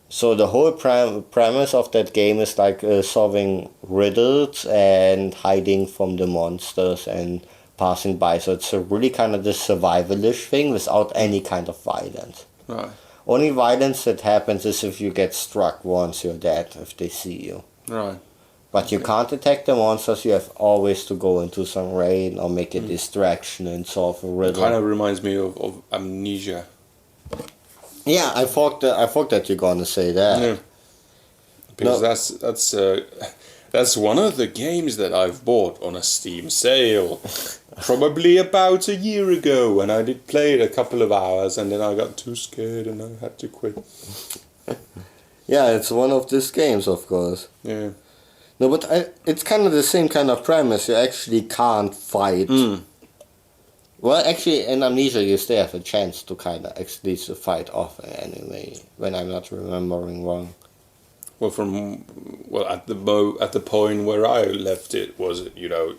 So the whole premise of that game is like solving riddles and hiding from the monsters and passing by. So it's a really kind of the survivalish thing without any kind of violence. Right. Only violence that happens is if you get struck once you're dead, if they see you. Right. But you can't attack the monsters, you have always to go into some rain or make a distraction and solve a riddle. Kind of reminds me of Amnesia. Yeah, I thought that you're gonna say that. Yeah. Because that's one of the games that I've bought on a Steam sale. Probably about a year ago, and I did play it a couple of hours, and then I got too scared and I had to quit. Yeah, it's one of these games, of course. Yeah. No, but it's kind of the same kind of premise. You actually can't fight. Well, actually, in Amnesia, you still have a chance to kind of actually to fight off anyway, when I'm not remembering wrong. Well, at the point where I left it was, you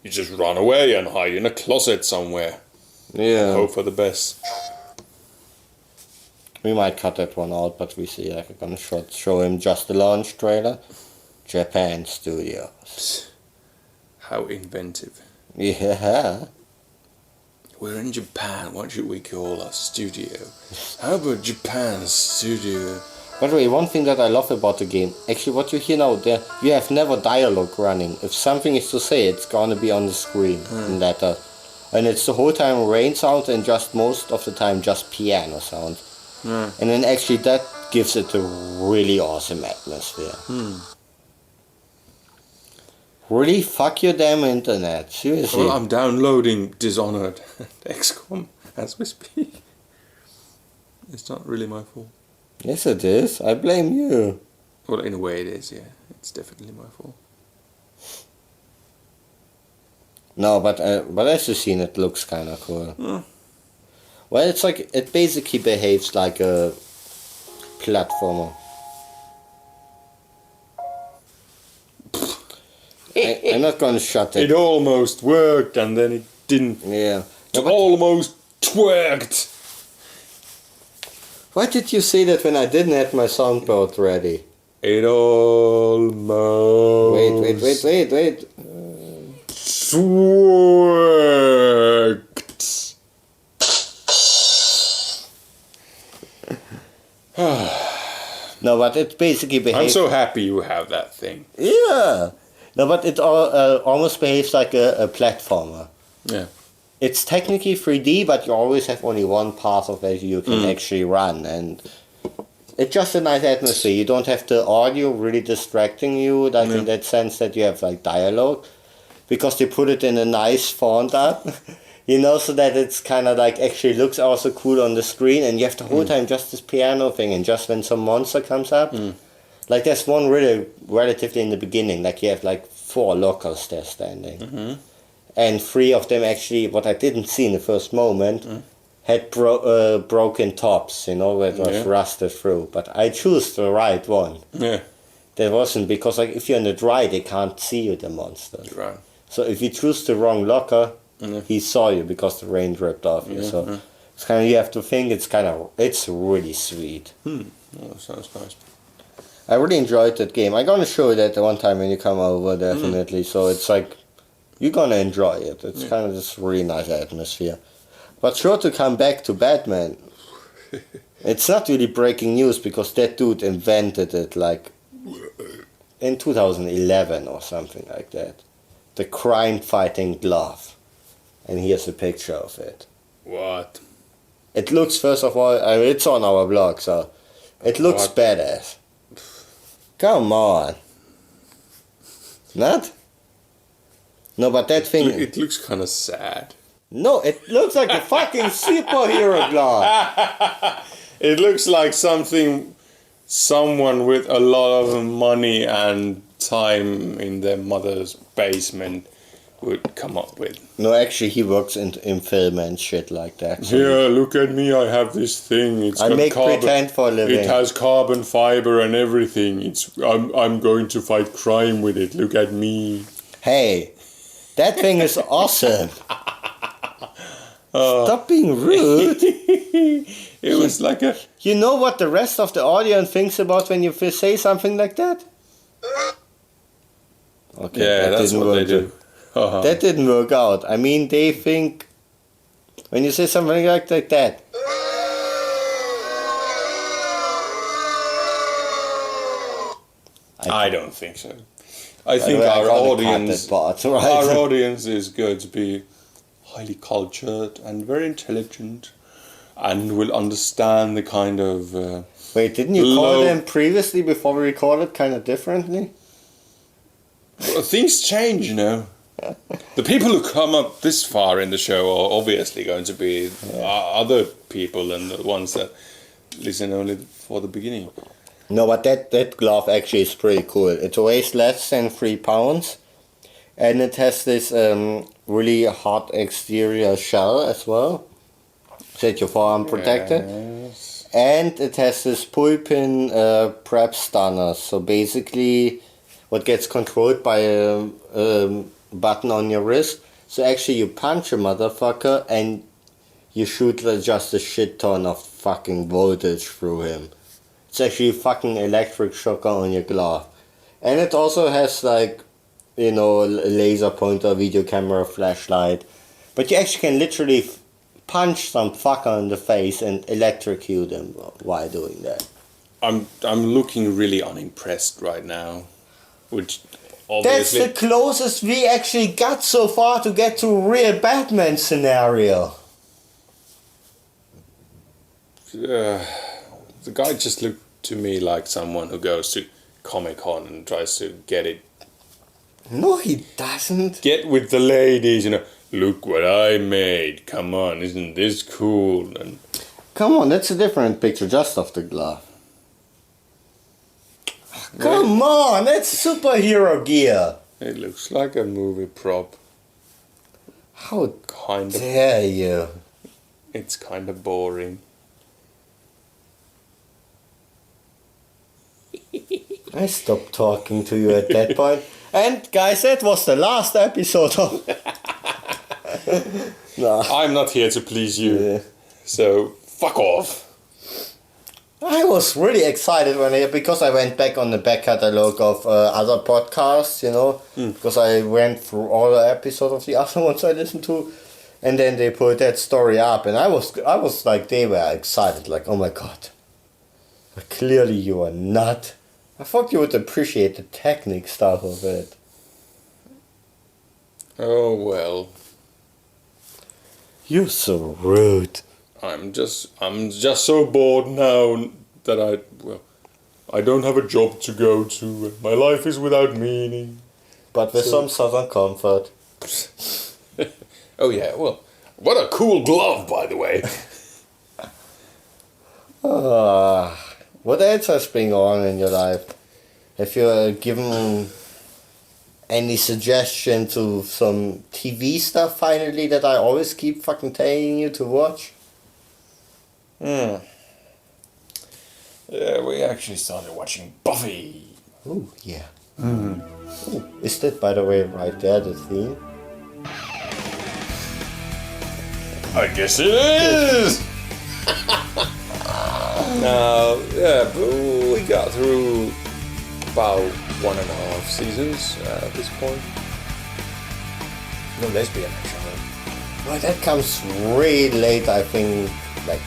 just run away and hide in a closet somewhere. Yeah. Hope for the best. We might cut that one out, but we see like a gunshot. Show him just the launch trailer. Japan Studios. How inventive. Yeah. We're in Japan. What should we call our studio? How about Japan Studio? By the way, one thing that I love about the game, actually what you hear now, there you have never dialogue running. If something is to say, it's gonna be on the screen in letters. And it's the whole time rain sound and just most of the time just piano sound. And then actually that gives it a really awesome atmosphere. Really, fuck your damn internet, seriously. Well, I'm downloading Dishonored and XCOM as we speak. It's not really my fault. Yes it is, I blame you. Well, in a way it is, yeah. It's definitely my fault. No, but as you've seen, it looks kind of cool. Well, it's like, it basically behaves like a platformer. I'm not gonna shut it. It almost worked and then it didn't. Yeah. It almost twerked. Why did you say that when I didn't have my soundboard ready? It almost... Wait. Twerked. No, but it basically behaves... I'm so happy you have that thing. Yeah. No, but it almost behaves like a platformer. Yeah. It's technically 3D, but you always have only one part of it you can actually run, and it's just a nice atmosphere. You don't have the audio really distracting you, like in that sense that you have like dialogue, because they put it in a nice font up, so that it's kind of like actually looks also cool on the screen, and you have the whole time just this piano thing, and just when some monster comes up, like there's one really relatively in the beginning, like you have like 4 lockers there standing. And 3 of them actually, what I didn't see in the first moment, had broken tops, where it was rusted through. But I choose the right one. Yeah. That wasn't because like if you're in the dry, they can't see you, the monster. Right. So if you choose the wrong locker, Mhm. he saw you because the rain dripped off you. So Mhm. it's kind of, you have to think it's really sweet. Oh, sounds nice. I really enjoyed that game. I'm gonna show you that the one time when you come over, definitely. So it's like you're gonna enjoy it. It's kind of this really nice atmosphere. But sure to come back to Batman. It's not really breaking news because that dude invented it like in 2011 or something like that. The crime-fighting glove. And here's a picture of it. What? It looks, first of all, I mean, it's on our blog, so it looks What? badass. Come on. Not? No, but that thing... It looks kind of sad. No, it looks like a fucking superhero glove. It looks like someone with a lot of money and time in their mother's basement would come up with. No, actually, he works in film and shit like that. So Here, look at me, I have this thing. It's I got make pretend for a living. It has carbon fiber and everything. I'm going to fight crime with it. Look at me. Hey, that thing is awesome. Stop being rude. It was like a... You know what the rest of the audience thinks about when you say something like that? Okay, Yeah, that's what they do. That didn't work out. I mean, they think when you say something like that. I don't think so. I think our audience is going to be highly cultured and very intelligent and will understand the kind of... Wait, didn't you call them previously before we recorded kind of differently? Well, things change, you know. The people who come up this far in the show are obviously going to be other people than the ones that listen only for the beginning. No, but that glove actually is pretty cool. It weighs less than 3 pounds. And it has this really hot exterior shell as well. So that your forearm protected. Yes. And it has this pull-pin prep stunner. So basically what gets controlled by a button on your wrist. So actually you punch a motherfucker and you shoot just a shit ton of fucking voltage through him. It's actually a fucking electric shocker on your glove. And it also has like, you know, a laser pointer, video camera, flashlight. But you actually can literally punch some fucker in the face and electrocute him while doing that. I'm looking really unimpressed right now. Which obviously... That's the closest we actually got so far to get to a real Batman scenario. The guy just looked to me like someone who goes to Comic-Con and tries to get it. No, he doesn't. Get with the ladies, you know. Look what I made. Come on, isn't this cool? And come on, that's a different picture just of the glove. Come on, that's superhero gear. it looks like a movie prop. How Kind of. dare you? It's kind of boring. I stopped talking to you at that point. And guys, that was the last episode of... No. I'm not here to please you. Yeah. So, fuck off. I was really excited because I went back on the back catalogue of other podcasts, you know, because I went through all the episodes of the other ones I listened to, and then they put that story up, and I was like, they were excited, like, oh my god, but clearly you are not. I thought you would appreciate the technique stuff of it. Oh well. You're so rude. I'm just so bored now that I don't have a job to go to. My life is without meaning. But with some southern comfort. Oh yeah, well, what a cool glove, by the way. What else has been on in your life? Have you given any suggestion to some TV stuff finally that I always keep fucking telling you to watch? Yeah, we actually started watching Buffy. Oh, yeah. Ooh, is that, by the way, right there, the theme? I guess it is! Now, yeah, but we got through about 1.5 seasons at this point. No lesbian action. Well, that comes really late, I think, like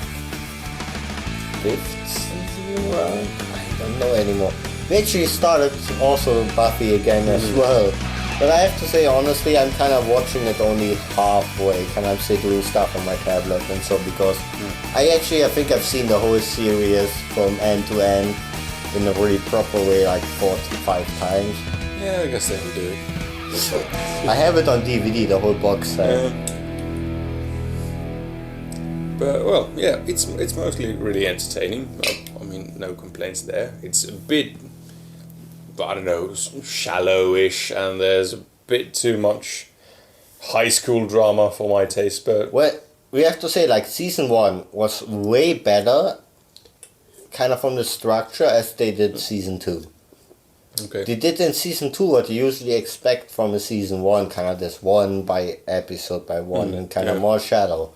5th season around? I don't know anymore. We actually started also Buffy again as well. But I have to say, honestly, I'm kind of watching it only halfway, kind of say doing stuff on my tablet and so, because I think I've seen the whole series from end to end in a really proper way like 4 to 5 times. Yeah, I guess they will do it. I have it on DVD, the whole box set. But, well, yeah, it's mostly really entertaining. I mean, no complaints there. It's a bit, I don't know, shallowish, and there's a bit too much high school drama for my taste, but... Well, we have to say, like, season 1 was way better, kind of from the structure, as they did season 2. Okay. They did in season 2 what you usually expect from a season 1, kind of this one by episode by one, and kind of more shadow.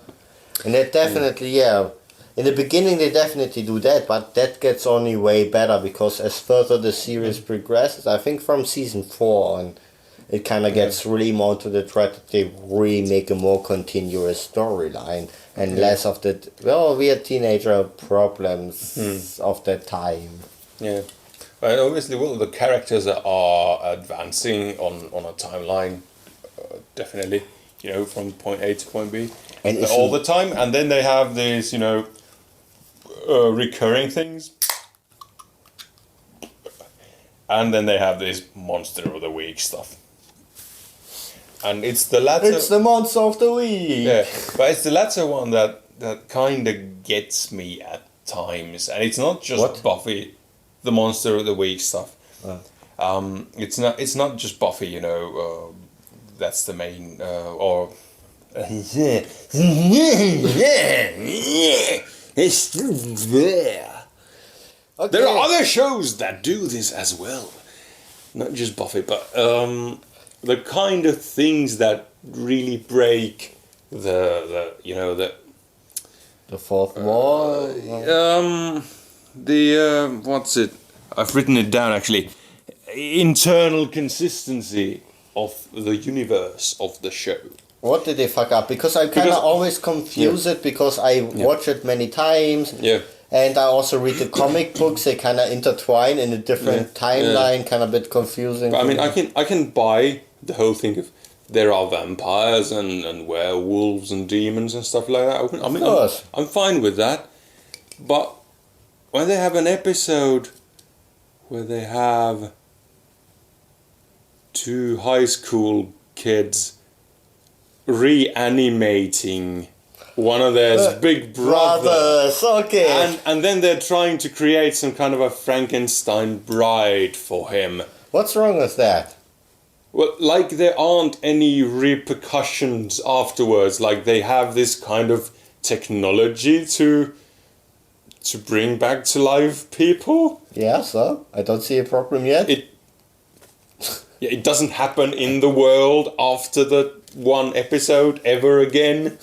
And that definitely, in the beginning they definitely do that, but that gets only way better, because as further the series progresses, I think from season 4 on, it kind of gets really more to the threat that they really make a more continuous storyline, and less of the, weird teenager problems of that time. Yeah. And obviously, well, the characters are advancing on a timeline, definitely, from point A to point B. And all the time, and then they have these, recurring things, and then they have this monster of the week stuff, and it's the latter. It's the monster of the week. Yeah, but it's the latter one that kind of gets me at times, and it's not just Buffy, the monster of the week stuff. It's not just Buffy, that's the main or. Okay. There are other shows that do this as well, not just Buffy, but the kind of things that really break the fourth wall. What's it? I've written it down actually. Internal consistency of the universe of the show. What did they fuck up? Because I kind of always confuse it, because I watch it many times. Yeah. And I also read the comic books. They kind of intertwine in a different timeline, kind of a bit confusing. But I mean, I can buy the whole thing of there are vampires and werewolves and demons and stuff like that. I'm fine with that. But when they have an episode where they have 2 high school kids reanimating one of their big brothers, okay, and then they're trying to create some kind of a Frankenstein bride for him. What's wrong with that? Well, like there aren't any repercussions afterwards. Like they have this kind of technology to bring back to life people. Yeah, so I don't see a problem yet. It doesn't happen in the world after the one episode ever again.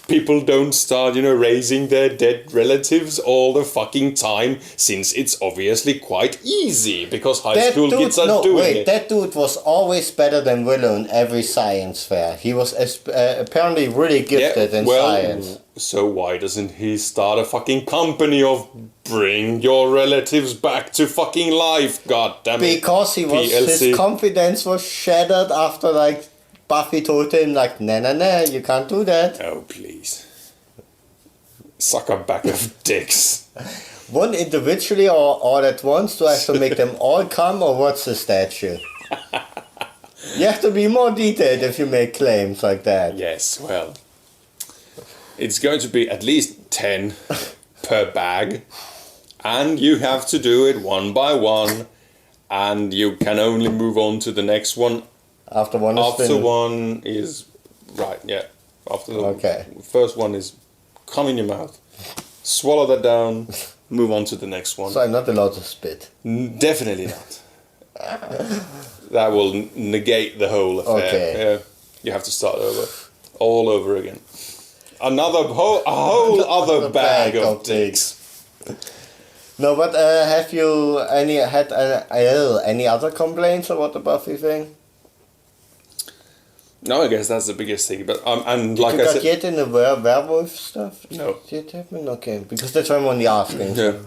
People don't start, raising their dead relatives all the fucking time, since it's obviously quite easy, because high school kids are doing it. That dude was always better than Willow in every science fair. He was apparently really gifted in science. So why doesn't he start a fucking company of bring your relatives back to fucking life, goddammit? Because his confidence was shattered after, Buffy told him, nah, you can't do that. Oh, please. Suck a bag of dicks. One individually or all at once? Do I have to make them all come, or what's the statute? You have to be more detailed if you make claims like that. Yes, well, it's going to be at least 10 per bag, and you have to do it one by one, and you can only move on to the next one after one is finished. One is right, yeah. After the first one is come in your mouth, swallow that down, move on to the next one. So I'm not allowed to spit. Definitely not. That will negate the whole affair. Okay. Yeah, you have to start over, all over again. A whole other bag of dicks. No, but have you had any other complaints about the Buffy thing? No, I guess that's the biggest thing. But and Did like you I got said, yet in the werewolf stuff? No. Did it happen? Okay, because that's why I'm only asking. yeah.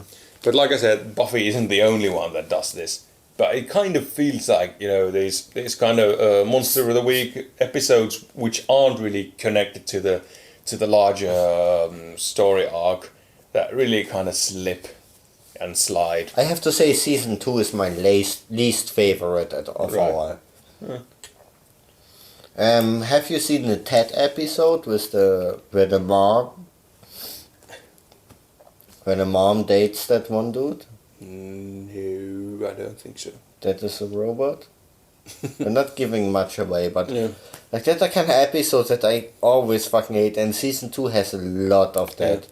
But like I said, Buffy isn't the only one that does this. But it kind of feels like, there's kind of Monster of the Week episodes which aren't really connected to the larger story arc that really kind of slip and slide. I have to say season 2 is my least favorite of all. Yeah. Have you seen the Ted episode with where the mom dates that one dude? No, I don't think so. That is a robot? I'm not giving much away, but Yeah. like that's the kind of episodes that I always fucking hate, and season 2 has a lot of that. Yeah.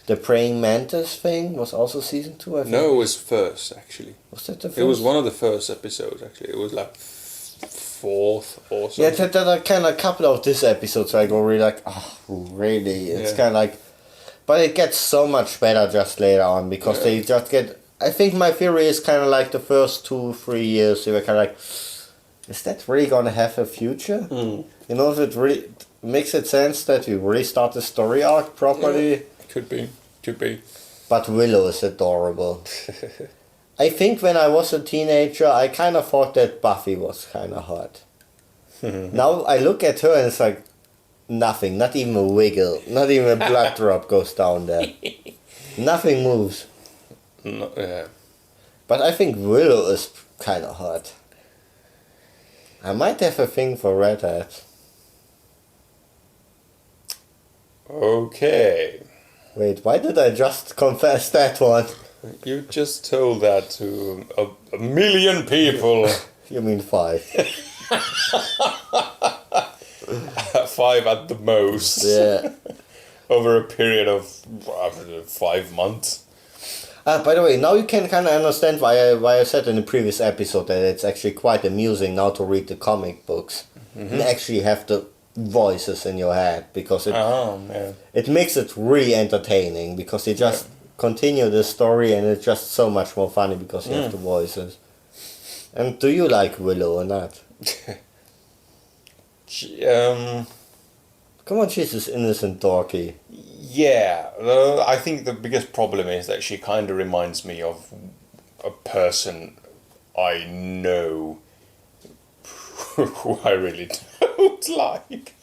The praying mantis thing was also season 2, I think. No, it was first, actually. Was that the first? It was one of the first episodes, actually. It was like fourth or something. Yeah, there are kind of a couple of these episodes where I go really like, oh, really? It's Yeah. kind of like, but it gets so much better just later on because Yeah. they just get. I think my theory is kind of like the first 2-3 years they were kind of like, is that really gonna have a future? Mm. You know, if it really makes it sense that we really start the story arc properly. Yeah. Could be. But Willow is adorable. I think when I was a teenager, I kind of thought that Buffy was kind of hot. Now I look at her and it's like nothing, not even a wiggle, not even a blood drop goes down there. Nothing moves. No, yeah. But I think Willow is kind of hot. I might have a thing for redheads. Okay. Wait, why did I just confess that one? You just told that to a million people. You mean 5? 5 at the most. Yeah. Over a period of 5 months. By the way, now you can kind of understand why I said in the previous episode that it's actually quite amusing now to read the comic books and actually have the voices in your head because it makes it really entertaining because you just continue the story and it's just so much more funny because you have the voices. And do you like Willow or not? Come on, she's this innocent dorky. Yeah, I think the biggest problem is that she kind of reminds me of a person I know who I really don't like.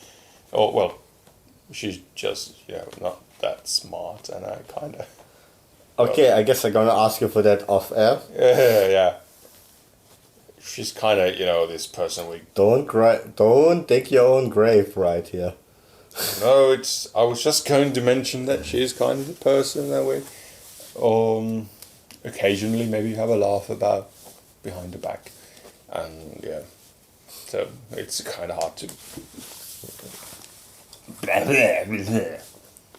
Oh, well, she's just, not that smart, and I kind of... Okay, I guess I'm gonna ask you for that off air. Yeah. She's kind of, this person we... Don't dig your own grave right here. No, I was just going to mention that she is kind of the person that we occasionally maybe have a laugh about behind the back. And yeah, so it's kind of hard to...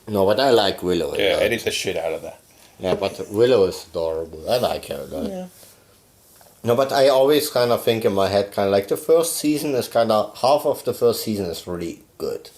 No, but I like Willow. Yeah, edit the shit out of that. Yeah, but Willow is adorable. I like her a lot. Yeah. No, but I always kind of think in my head, kind of like the first season is kind of, half of the first season is really good.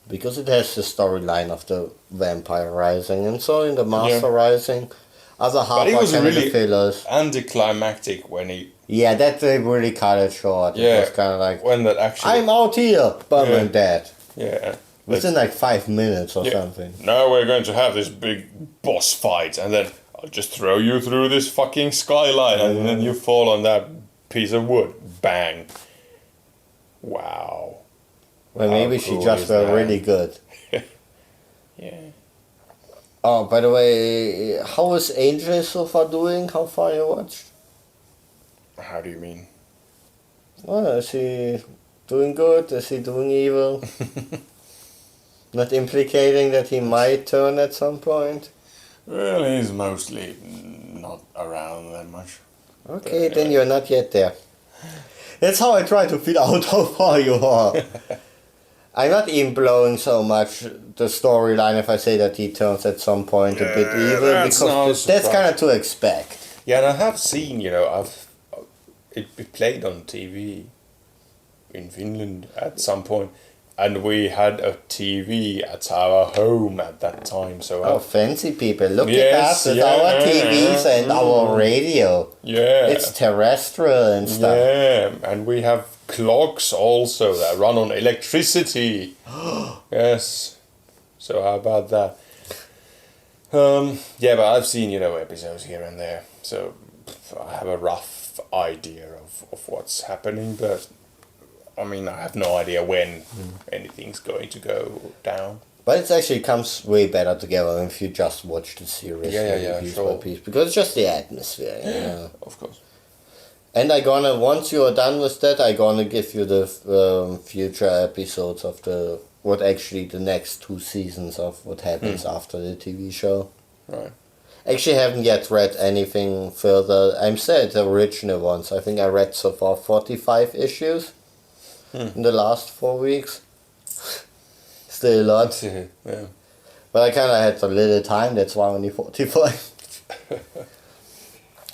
Because it has the storyline of the vampire rising and so in the master rising. Other half are kind of the fillers. Anticlimactic when he... Yeah, that they really cut it short. Yeah, it was kind of like, when that actually... I'm out here, but I'm dead. Yeah. Within like 5 minutes or something. Now we're going to have this big boss fight and then I'll just throw you through this fucking skyline and then you fall on that piece of wood. Bang. Wow. Well, maybe she just were really good. Yeah. Oh, by the way, how is Angel so far doing? How far you watched? How do you mean? Well, is he doing good? Is he doing evil? Not implicating that he might turn at some point? Well, he's mostly not around that much. Okay, then you're not yet there. That's how I try to figure out how far you are. I'm not even blowing so much the storyline if I say that he turns at some point a bit evil, because that's kind of to expect. Yeah, and I have seen, it played on TV in Finland at some point, and we had a TV at our home at that time. So Oh, fancy people. Look at Yes, us with yeah, our TVs and our radio. yeah, It's terrestrial and stuff. yeah, and we have clocks also that run on electricity. Yes. So how about that? Yeah, but I've seen, episodes here and there, so I have a rough idea of what's happening, but I mean, I have no idea when anything's going to go down. But it actually comes way better together if you just watch the series piece sure. by piece, because it's just the atmosphere, you know. Of course. And once you are done with that, I'm gonna give you the future episodes of the next 2 seasons of what happens after the TV show. Right. Actually, haven't yet read anything further. I'm still at the original ones. I think I read so far 45 issues in the last 4 weeks. Still a lot. Yeah. But I kind of had a little time, that's why only 45.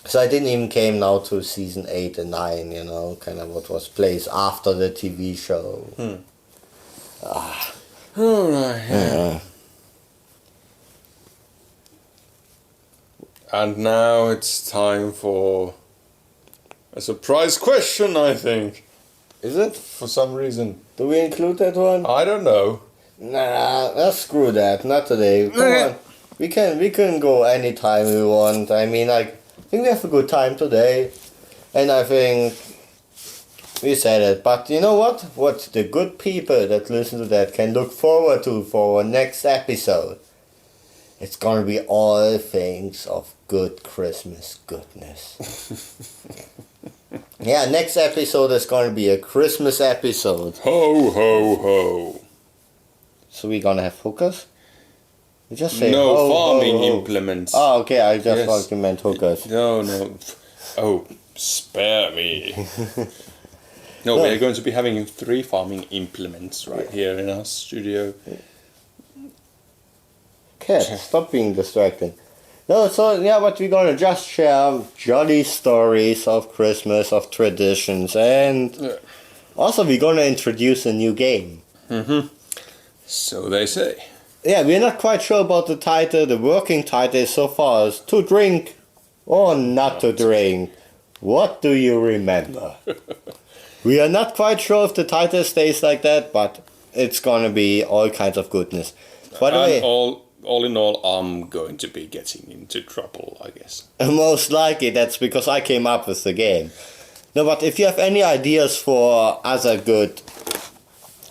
So I didn't even came now to season 8 and 9, kind of what was placed after the TV show. Alright. Yeah. And now it's time for a surprise question, I think. Is it? For some reason. Do we include that one? I don't know. Nah, screw that. Not today. Come on. We can go anytime we want. I mean, I think we have a good time today. And I think we said it. But you know what? What the good people that listen to that can look forward to for our next episode. It's gonna be all things of good Christmas goodness. Yeah, next episode is gonna be a Christmas episode. Ho, ho, ho. So we're gonna have hookers? You just say No, ho, farming ho, ho. implements. Oh, okay, I just Yes. thought you meant hookers. No. Oh, spare me. No, No. we're going to be having 3 farming implements right here in our studio. Cat, stop being distracting. No, so yeah, but we're gonna just share jolly stories of Christmas, of traditions, and also we're gonna introduce a new game. So they say. Yeah, we're not quite sure about the title. The working title so far is To Drink or Not to Drink. What do you remember? We are not quite sure if the title stays like that, but it's gonna be all kinds of goodness. By the way, All in all, I'm going to be getting into trouble, I guess. most likely that's because I came up with the game. No, but if you have any ideas for other good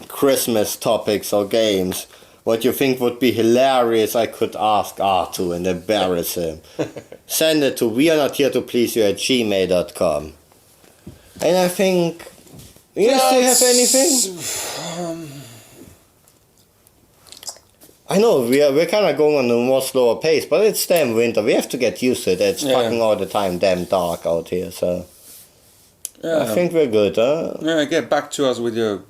Christmas topics or games, what you think would be hilarious, I could ask Artu and embarrass him. Send it to wearenotheretopleaseyou@gmail.com. And I think... You still have anything? I know, we're kind of going on a more slower pace, but it's damn winter. We have to get used to it. It's fucking all the time damn dark out here, so... Yeah. I think we're good, huh? Yeah, get back to us with your